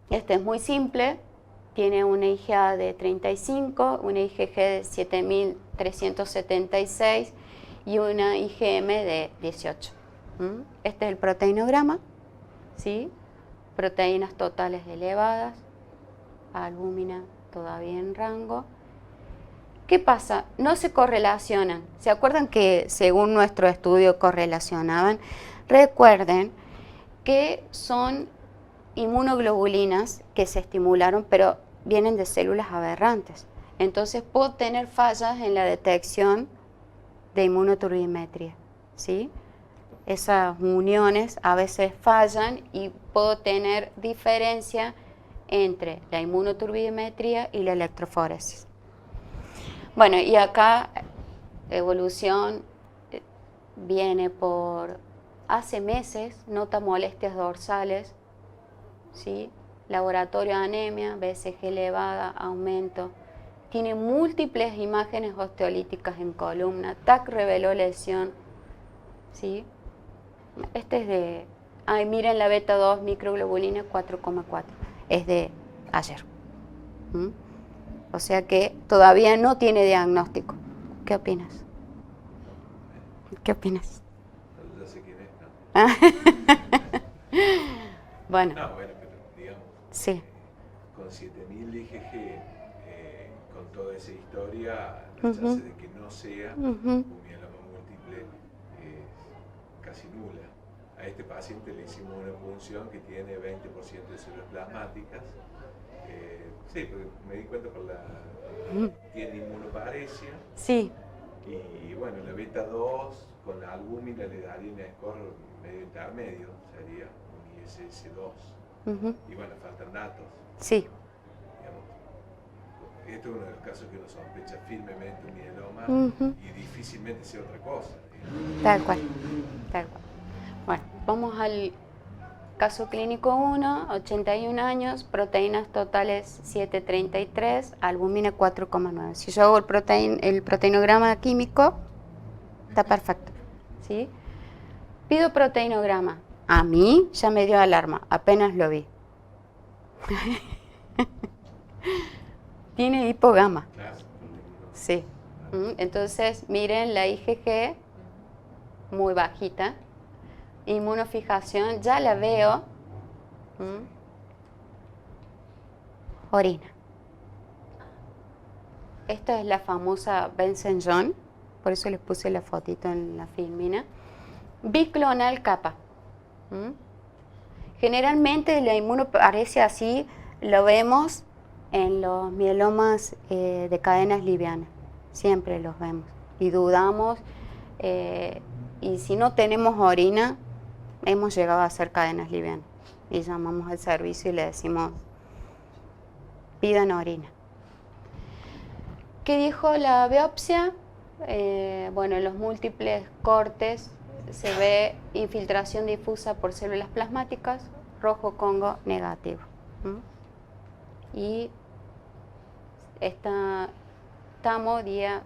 Este es muy simple. Tiene una IgA de 35, una IgG de 7376 y una IgM de 18. Este es el proteinograma, ¿sí? Proteínas totales elevadas, albúmina todavía en rango. ¿Qué pasa? No se correlacionan. ¿Se acuerdan que según nuestro estudio correlacionaban? Recuerden que son inmunoglobulinas que se estimularon, pero vienen de células aberrantes. Entonces puedo tener fallas en la detección de inmunoturbimetría, ¿sí? Esas uniones a veces fallan y puedo tener diferencia entre la inmunoturbimetría y la electroforesis. Bueno, y acá evolución viene por hace meses, nota molestias dorsales, ¿sí? Laboratorio anemia, BCG elevada, aumento. Tiene múltiples imágenes osteolíticas en columna. TAC reveló lesión, ¿sí? Este es de... Ay, miren la beta 2 microglobulina 4,4. Es de ayer. O sea que todavía no tiene diagnóstico. ¿Qué opinas? ¿Qué opinas? Ya sé quién es, ¿no? Bueno. No, bueno, pero digamos, Sí. Con 7000 IgG, con toda esa historia, la chance de que no sea un mieloma múltiple es casi nula. A este paciente le hicimos una punción que tiene 20% de células plasmáticas. Sí, porque me di cuenta por la... tiene inmunoparesia. Sí. Y bueno, la beta 2 con la albúmina le daría un score medio intermedio, sería un ISS2. Y bueno, faltan datos. Sí. Digamos, este es uno de los casos que uno sospecha firmemente un mieloma y difícilmente sea otra cosa. Digamos. Tal cual, tal cual. Bueno, vamos al caso clínico 1, 81 años, proteínas totales 733, albúmina 4,9. Si yo hago el proteinograma químico, está perfecto, ¿sí? Pido proteinograma. A mí ya me dio alarma, apenas lo vi. Tiene hipogama. Sí. Entonces, miren la IgG muy bajita. Inmunofijación, ya la veo. Orina. Esta es la famosa Benson John, por eso les puse la fotito en la filmina. Biclonal kappa. Generalmente la inmunoparesia así lo vemos en los mielomas de cadenas livianas. Siempre los vemos y dudamos. Y si no tenemos orina, hemos llegado a hacer cadenas livianas. Y llamamos al servicio y le decimos, pidan orina. ¿Qué dijo la biopsia? Bueno, en los múltiples cortes se ve infiltración difusa por células plasmáticas, rojo Congo negativo. Y estamos día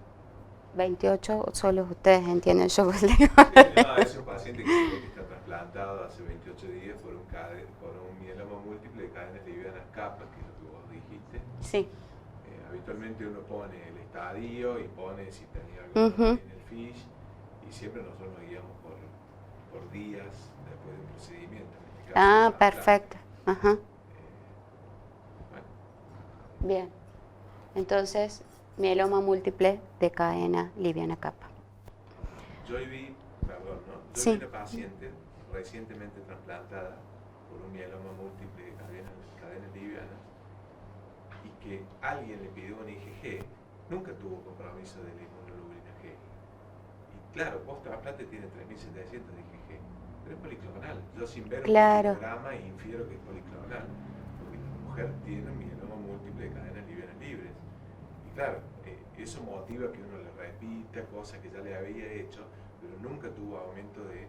28, solo ustedes entienden. Yo pues digo. No, es un paciente que está trasplantado hace 28 días por un mieloma múltiple de cadenas livianas kappa, que es lo que vos dijiste. Sí. Habitualmente uno pone el estadio y pone si tenía algo en el FISH, y siempre nosotros nos guiamos por días después del procedimiento. Ah, perfecto. Ajá. Bueno, Bien. Entonces, mieloma múltiple de cadena liviana capa. yo vi, perdón, ¿no? Yo Sí. vi una paciente recientemente trasplantada por un mieloma múltiple de cadenas livianas y que alguien le pidió un IgG, nunca tuvo compromiso de la inmunoglobulina G. Y claro, post-trasplante tiene 3.700 de IgG, pero es policlonal. Yo sin ver un programa infiero que es policlonal, porque la mujer tiene un mieloma múltiple de cadenas livianas libres. Y claro, eso motiva que uno le repita cosas que ya le había hecho, pero nunca tuvo aumento de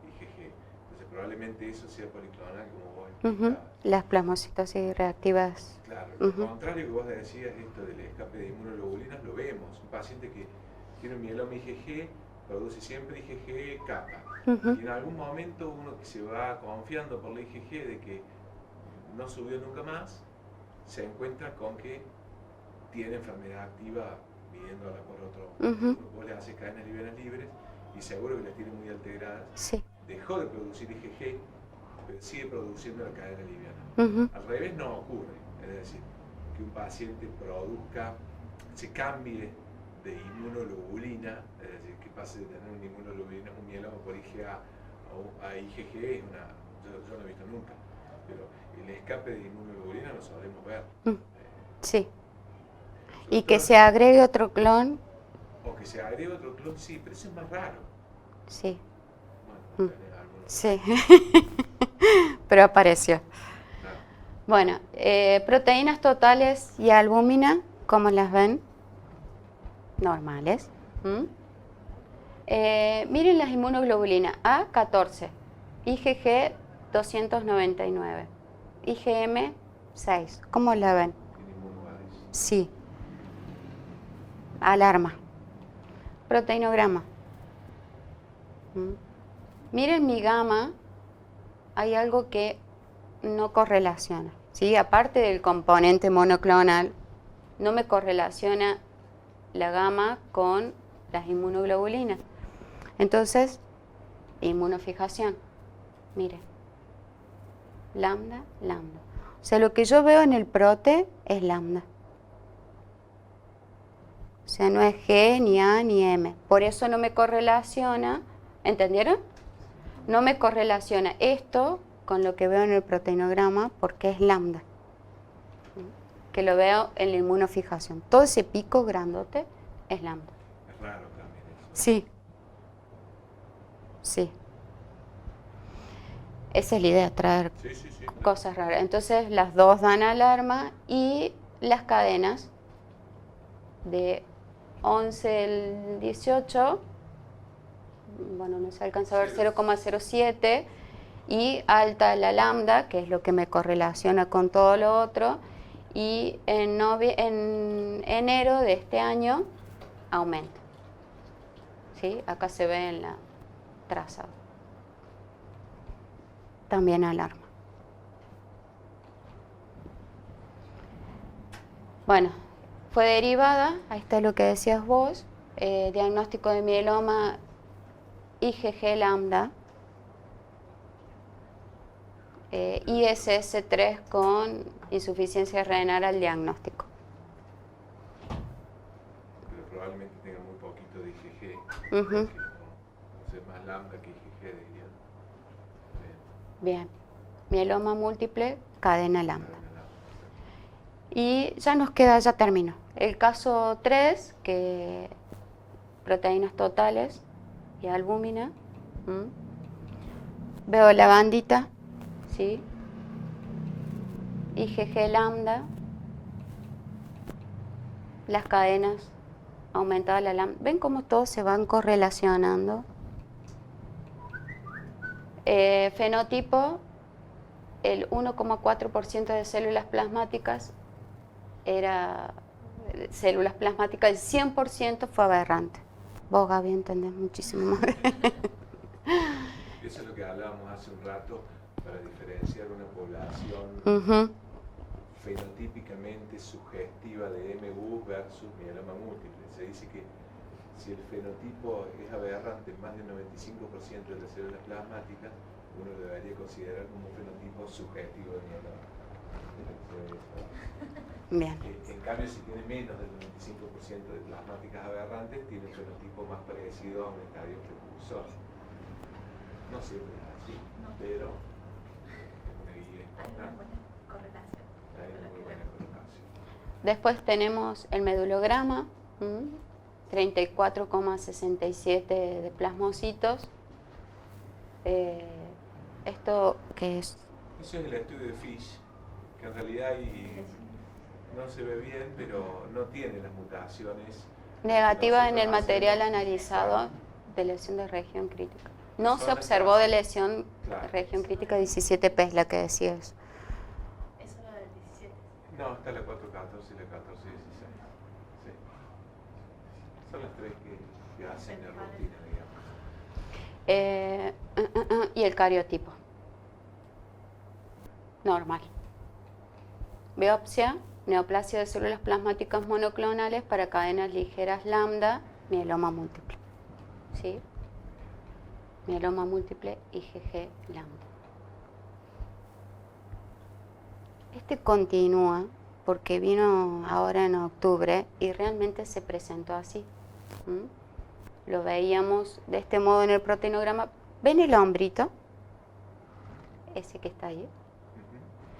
IgG. Entonces probablemente eso sea policlonal, como vos explicabas. Las plasmocitosis reactivas. Claro, lo contrario que vos decías, esto del escape de inmunoglobulinas, lo vemos. Un paciente que tiene un mieloma IgG, produce siempre IgG capa. Y en algún momento uno que se va confiando por la IgG de que no subió nunca más, se encuentra con que tiene enfermedad activa midiéndola por otro. Vos le haces cadenas livianas libres y seguro que las tiene muy alteradas. Sí. Dejó de producir IgG, pero sigue produciendo la cadena liviana. Al revés no ocurre, es decir, que un paciente produzca, se cambie de inmunoglobulina, es decir, que pase de tener una inmunoglobulina, un mieloma por IgA a IgG, es yo no he visto nunca, pero el escape de inmunoglobulina lo solemos ver. Sí. Y que se agregue otro clon. O que se agregue otro clon, sí, pero eso es más raro. Sí. Bueno, tenés algunos. Sí. Pero apareció. Claro. Bueno, proteínas totales y albúmina, ¿cómo las ven? Normales. Miren las inmunoglobulinas. A, 14. IgG, 299. IgM, 6. ¿Cómo la ven? Sí. Alarma. Proteinograma. Miren mi gamma, hay algo que no correlaciona, ¿sí? Aparte del componente monoclonal, no me correlaciona la gamma con las inmunoglobulinas. Entonces, inmunofijación. Miren. Lambda, lambda. O sea, lo que yo veo en el prote es lambda. O sea, no es G, ni A, ni M. Por eso no me correlaciona, ¿entendieron? No me correlaciona esto con lo que veo en el proteinograma porque es lambda. Que lo veo en la inmunofijación. Todo ese pico grandote es lambda. Es raro también eso. Sí. Sí. Esa es la idea, traer cosas raras. Entonces las dos dan alarma y las cadenas de 11 al 18, bueno, no se alcanza a ver 0,07 y alta la lambda, que es lo que me correlaciona con todo lo otro, y en enero de este año aumenta. ¿Sí? Acá se ve en la trazada. También alarma. Bueno, fue derivada, ahí está lo que decías vos, diagnóstico de mieloma IgG lambda, ISS3 con insuficiencia renal al diagnóstico. Pero probablemente tenga muy poquito de IgG, o sea, más lambda que IgG, diría. Bien, mieloma múltiple, cadena lambda. Y ya nos queda, ya termino. El caso 3, que proteínas totales y albúmina. Veo la bandita, ¿sí? IgG lambda. Las cadenas aumentadas la lambda. ¿Ven cómo todos se van correlacionando? Fenotipo, el 1,4% de células plasmáticas era células plasmáticas, el 100% fue aberrante. Vos, Gaby, entendés muchísimo más. Eso es lo que hablábamos hace un rato para diferenciar una población fenotípicamente sugestiva de MU versus mieloma múltiple. Se dice que si el fenotipo es aberrante en más del 95% de las células plasmáticas, uno lo debería considerar como un fenotipo subjetivo de mieloma. Bien. En cambio, si tiene menos del 95% de plasmáticas aberrantes, tiene un fenotipo más parecido a un estadio precursor. No siempre es así, pero es una guía importante. Hay una muy buena correlación. Después tenemos el medulograma, 34,67 de plasmocitos. ¿Esto qué es? Eso es el estudio de Fish, que en realidad no se ve bien, pero no tiene las mutaciones Negativa en el material analizado de lesión de región crítica. No se observó de lesión de región crítica 17P, es la que decía eso. ¿Eso es la del 17? No, está la 414 y la 1416. Sí. Son las tres que hacen la rutina, digamos. Y el cariotipo. Normal. Biopsia, neoplasia de células plasmáticas monoclonales para cadenas ligeras lambda, mieloma múltiple. ¿Sí? Mieloma múltiple, IgG lambda. Este continúa porque vino ahora en octubre y realmente se presentó así. Lo veíamos de este modo en el proteinograma. ¿Ven el hombrito? Ese que está ahí.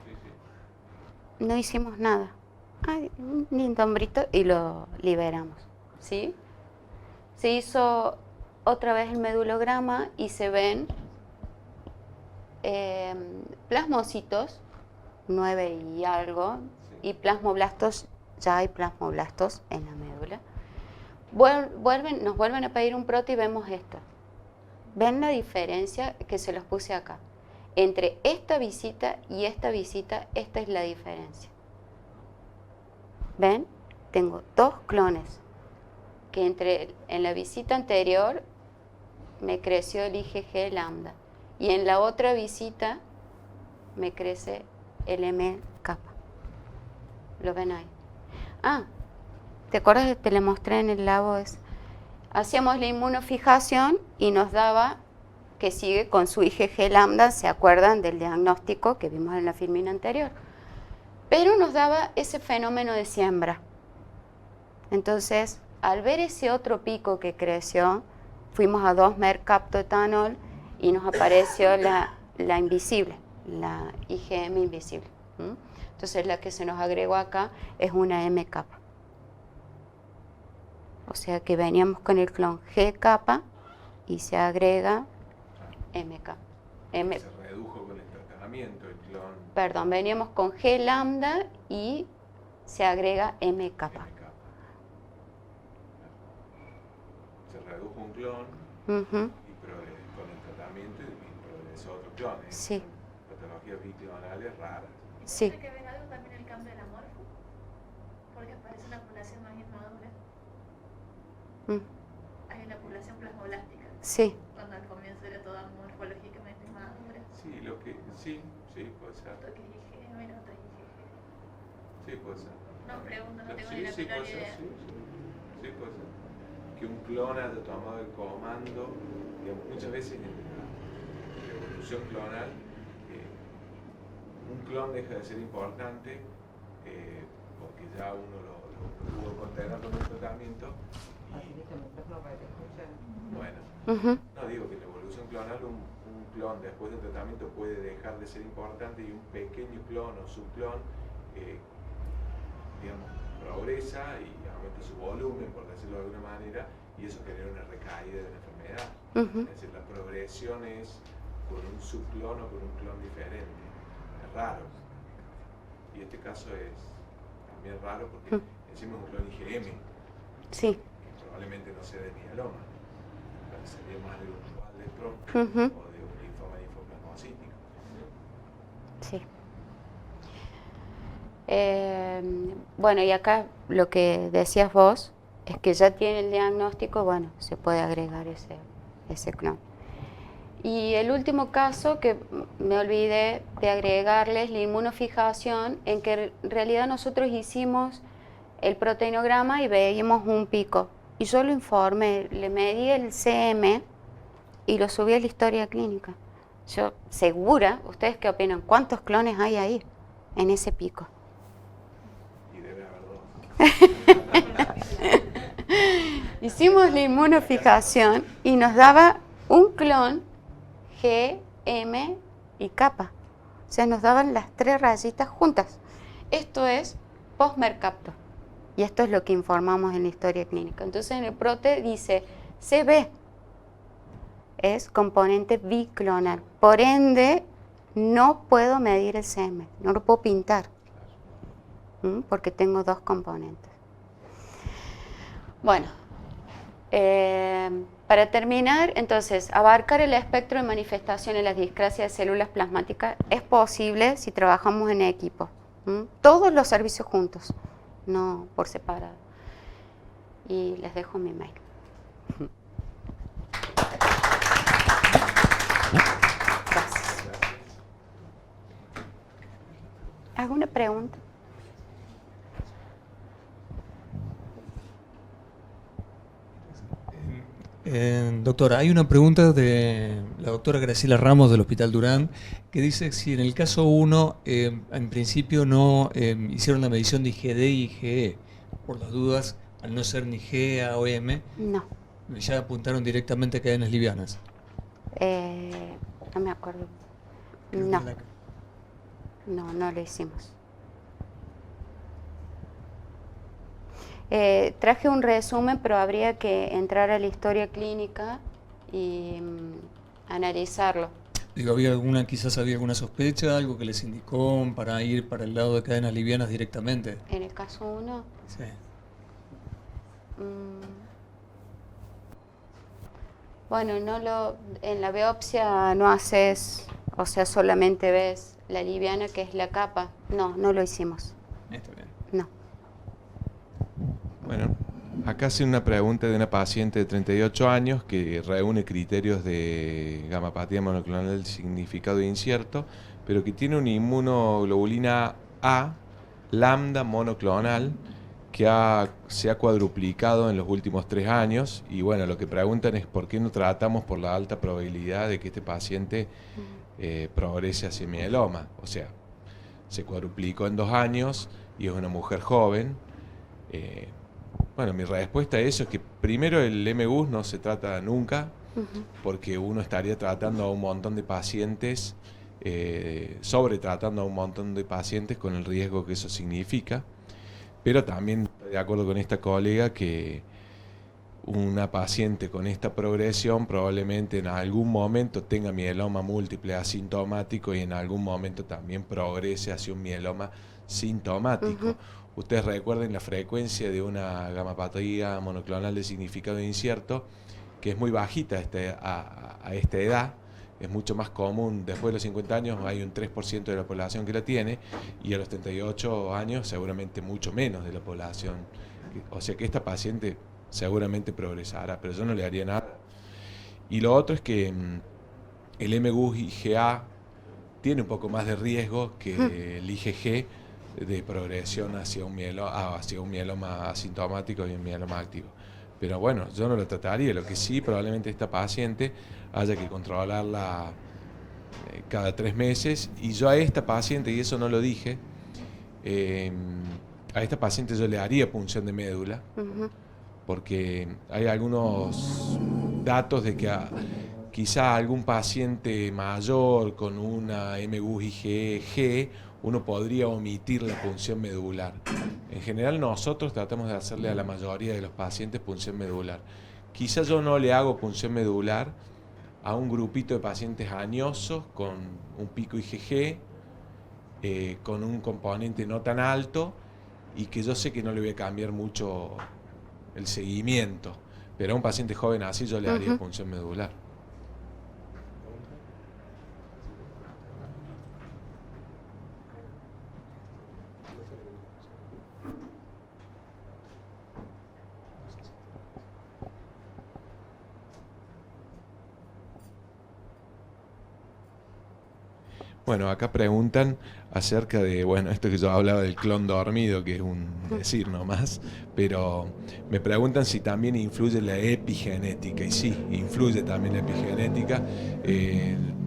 Sí, sí. No hicimos nada. Ay, un lindo hombrito y lo liberamos. ¿Sí? Se hizo otra vez el medulograma y se ven plasmocitos, 9 y algo, y plasmoblastos, ya hay plasmoblastos en la médula. Nos vuelven a pedir un prote y vemos esto. ¿Ven la diferencia que se los puse acá? Entre esta visita y esta visita, esta es la diferencia. ¿Ven? Tengo dos clones que en la visita anterior me creció el IgG lambda y en la otra visita me crece el M kappa. ¿Lo ven ahí? Ah, ¿te acuerdas que te le mostré en el labo? Hacíamos la inmunofijación y nos daba que sigue con su IgG lambda, ¿se acuerdan del diagnóstico que vimos en la filmina anterior? Pero nos daba ese fenómeno de siembra. Entonces, al ver ese otro pico que creció, fuimos a 2 mercaptoetanol y nos apareció la invisible, la IgM invisible. Entonces, la que se nos agregó acá es una M kappa. O sea que veníamos con el clon G kappa y se agrega M kappa. Se redujo con el tratamiento el clon. Perdón, veníamos con G lambda y se agrega M kappa. Se redujo un clon y con el tratamiento y progresó otro clon. Sí. Patologías biclonales raras. Sí. ¿Tiene que ver algo también el cambio de la morfo? Porque parece una población más inmadura. Hay una población plasmoblástica. Sí. Cuando al comienzo era toda morfológicamente madura. Sí, puede ser. Otro que es IgG, mira, otro es IgG. Sí, puede ser. No pregunto, no tengo Sí, ni la sí, menor puede ser, idea. sí, puede ser. Que un clon haya tomado el comando, que muchas veces en la evolución clonal, un clon deja de ser importante porque ya uno lo pudo contener con el tratamiento. Bueno, no digo que en la evolución clonal un clon después del tratamiento puede dejar de ser importante y un pequeño clon o subclon digamos, progresa y aumenta su volumen, por decirlo de alguna manera, y eso genera una recaída de la enfermedad. Es decir, la progresión es con un subclon o con un clon diferente. Es raro. Y este caso es también raro porque encima es un clon IgM. Sí. Que probablemente no sea de mieloma. Sería más de un Waldenstrom o de un linfoma linfoplasmocítico. Sí. Bueno, y acá lo que decías vos es que ya tiene el diagnóstico, bueno, se puede agregar ese clon. Y el último caso que me olvidé de agregarles, la inmunofijación, en que en realidad nosotros hicimos el proteinograma y veíamos un pico. Y yo lo informé, le medí el CM y lo subí a la historia clínica. Yo segura, ¿ustedes qué opinan? ¿Cuántos clones hay ahí, en ese pico? Y debe haber 2. Hicimos la inmunofijación y nos daba un clon G, M y kappa. O sea, nos daban las 3 rayitas juntas. Esto es post-Mercapto. Y esto es lo que informamos en la historia clínica. Entonces en el PROTE dice CB. Es componente biclonal. Por ende, no puedo medir el CM. No lo puedo pintar. Porque tengo 2 componentes. Bueno. Para terminar, entonces, abarcar el espectro de manifestación en las discrasias de células plasmáticas es posible si trabajamos en equipo. Todos los servicios juntos, no por separado. Y les dejo mi mail. Gracias. ¿Alguna pregunta? Doctora, hay una pregunta de la doctora Graciela Ramos del Hospital Durán que dice si en el caso 1 en principio no hicieron la medición de IgD y IgE, por las dudas, al no ser ni GA o M, No. ya apuntaron directamente a cadenas livianas. No me acuerdo. No. No lo hicimos. Traje un resumen, pero habría que entrar a la historia clínica y analizarlo. Digo, quizás había alguna sospecha, algo que les indicó para ir para el lado de cadenas livianas directamente. En el caso 1, Sí. bueno, en la biopsia no haces, o sea, solamente ves la liviana que es la capa. No lo hicimos. Está bien. No. Bueno, acá hace una pregunta de una paciente de 38 años que reúne criterios de gamapatía monoclonal de significado incierto, pero que tiene una inmunoglobulina A, lambda monoclonal, que se ha cuadruplicado en los últimos 3 años. Y bueno, lo que preguntan es por qué no tratamos por la alta probabilidad de que este paciente progrese hacia mieloma. O sea, se cuadruplicó en 2 años y es una mujer joven. Bueno, mi respuesta a eso es que primero el MGUS no se trata nunca, porque uno estaría tratando a un montón de pacientes, sobretratando a un montón de pacientes con el riesgo que eso significa. Pero también estoy de acuerdo con esta colega que una paciente con esta progresión probablemente en algún momento tenga mieloma múltiple asintomático y en algún momento también progrese hacia un mieloma sintomático. Ustedes recuerden la frecuencia de una gamapatía monoclonal de significado incierto, que es muy bajita a esta edad. Es mucho más común, después de los 50 años hay un 3% de la población que la tiene, y a los 38 años seguramente mucho menos de la población. O sea que esta paciente seguramente progresará, pero yo no le haría nada. Y lo otro es que el MGUS IgA tiene un poco más de riesgo que el IgG de progresión hacia un mieloma asintomático y un mieloma activo. Pero bueno, yo no lo trataría. Lo que sí, probablemente esta paciente haya que controlarla cada 3 meses. Y yo a esta paciente, y eso no lo dije, a esta paciente yo le haría punción de médula, porque hay algunos datos de que quizá algún paciente mayor con una MGUS IgG uno podría omitir la punción medular. En general nosotros tratamos de hacerle a la mayoría de los pacientes punción medular. Quizá yo no le hago punción medular a un grupito de pacientes añosos con un pico IgG, con un componente no tan alto y que yo sé que no le voy a cambiar mucho el seguimiento. Pero a un paciente joven así yo le haría punción medular. Bueno, acá preguntan acerca de, bueno, esto que yo hablaba del clon dormido, que es un decir nomás, pero me preguntan si también influye la epigenética, y sí, influye también la epigenética.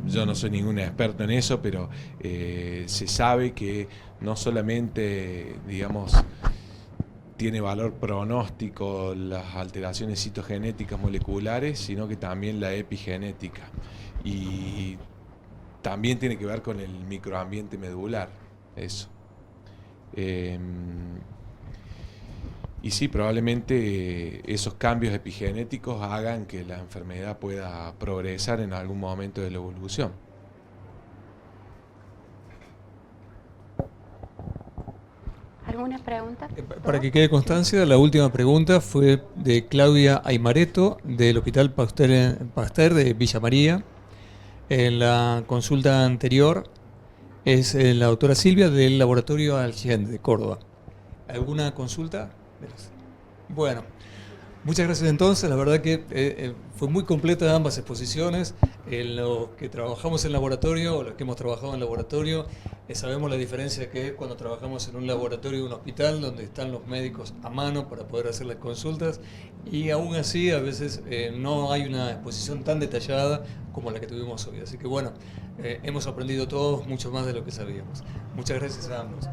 yo no soy ningún experto en eso, pero se sabe que no solamente, digamos, tiene valor pronóstico las alteraciones citogenéticas moleculares, sino que también la epigenética. Y también tiene que ver con el microambiente medular, eso. Y sí, probablemente esos cambios epigenéticos hagan que la enfermedad pueda progresar en algún momento de la evolución. ¿Alguna pregunta? Para que quede constancia, la última pregunta fue de Claudia Aymareto, del Hospital Pasteur de Villa María. En la consulta anterior es la doctora Silvia del Laboratorio Algen de Córdoba. ¿Alguna consulta? Bueno, muchas gracias entonces. La verdad que fue muy completa ambas exposiciones. En los que trabajamos en laboratorio, o los que hemos trabajado en laboratorio, sabemos la diferencia que es cuando trabajamos en un laboratorio de un hospital donde están los médicos a mano para poder hacer las consultas, y aún así a veces no hay una exposición tan detallada como la que tuvimos hoy. Así que bueno, hemos aprendido todos mucho más de lo que sabíamos. Muchas gracias a ambos.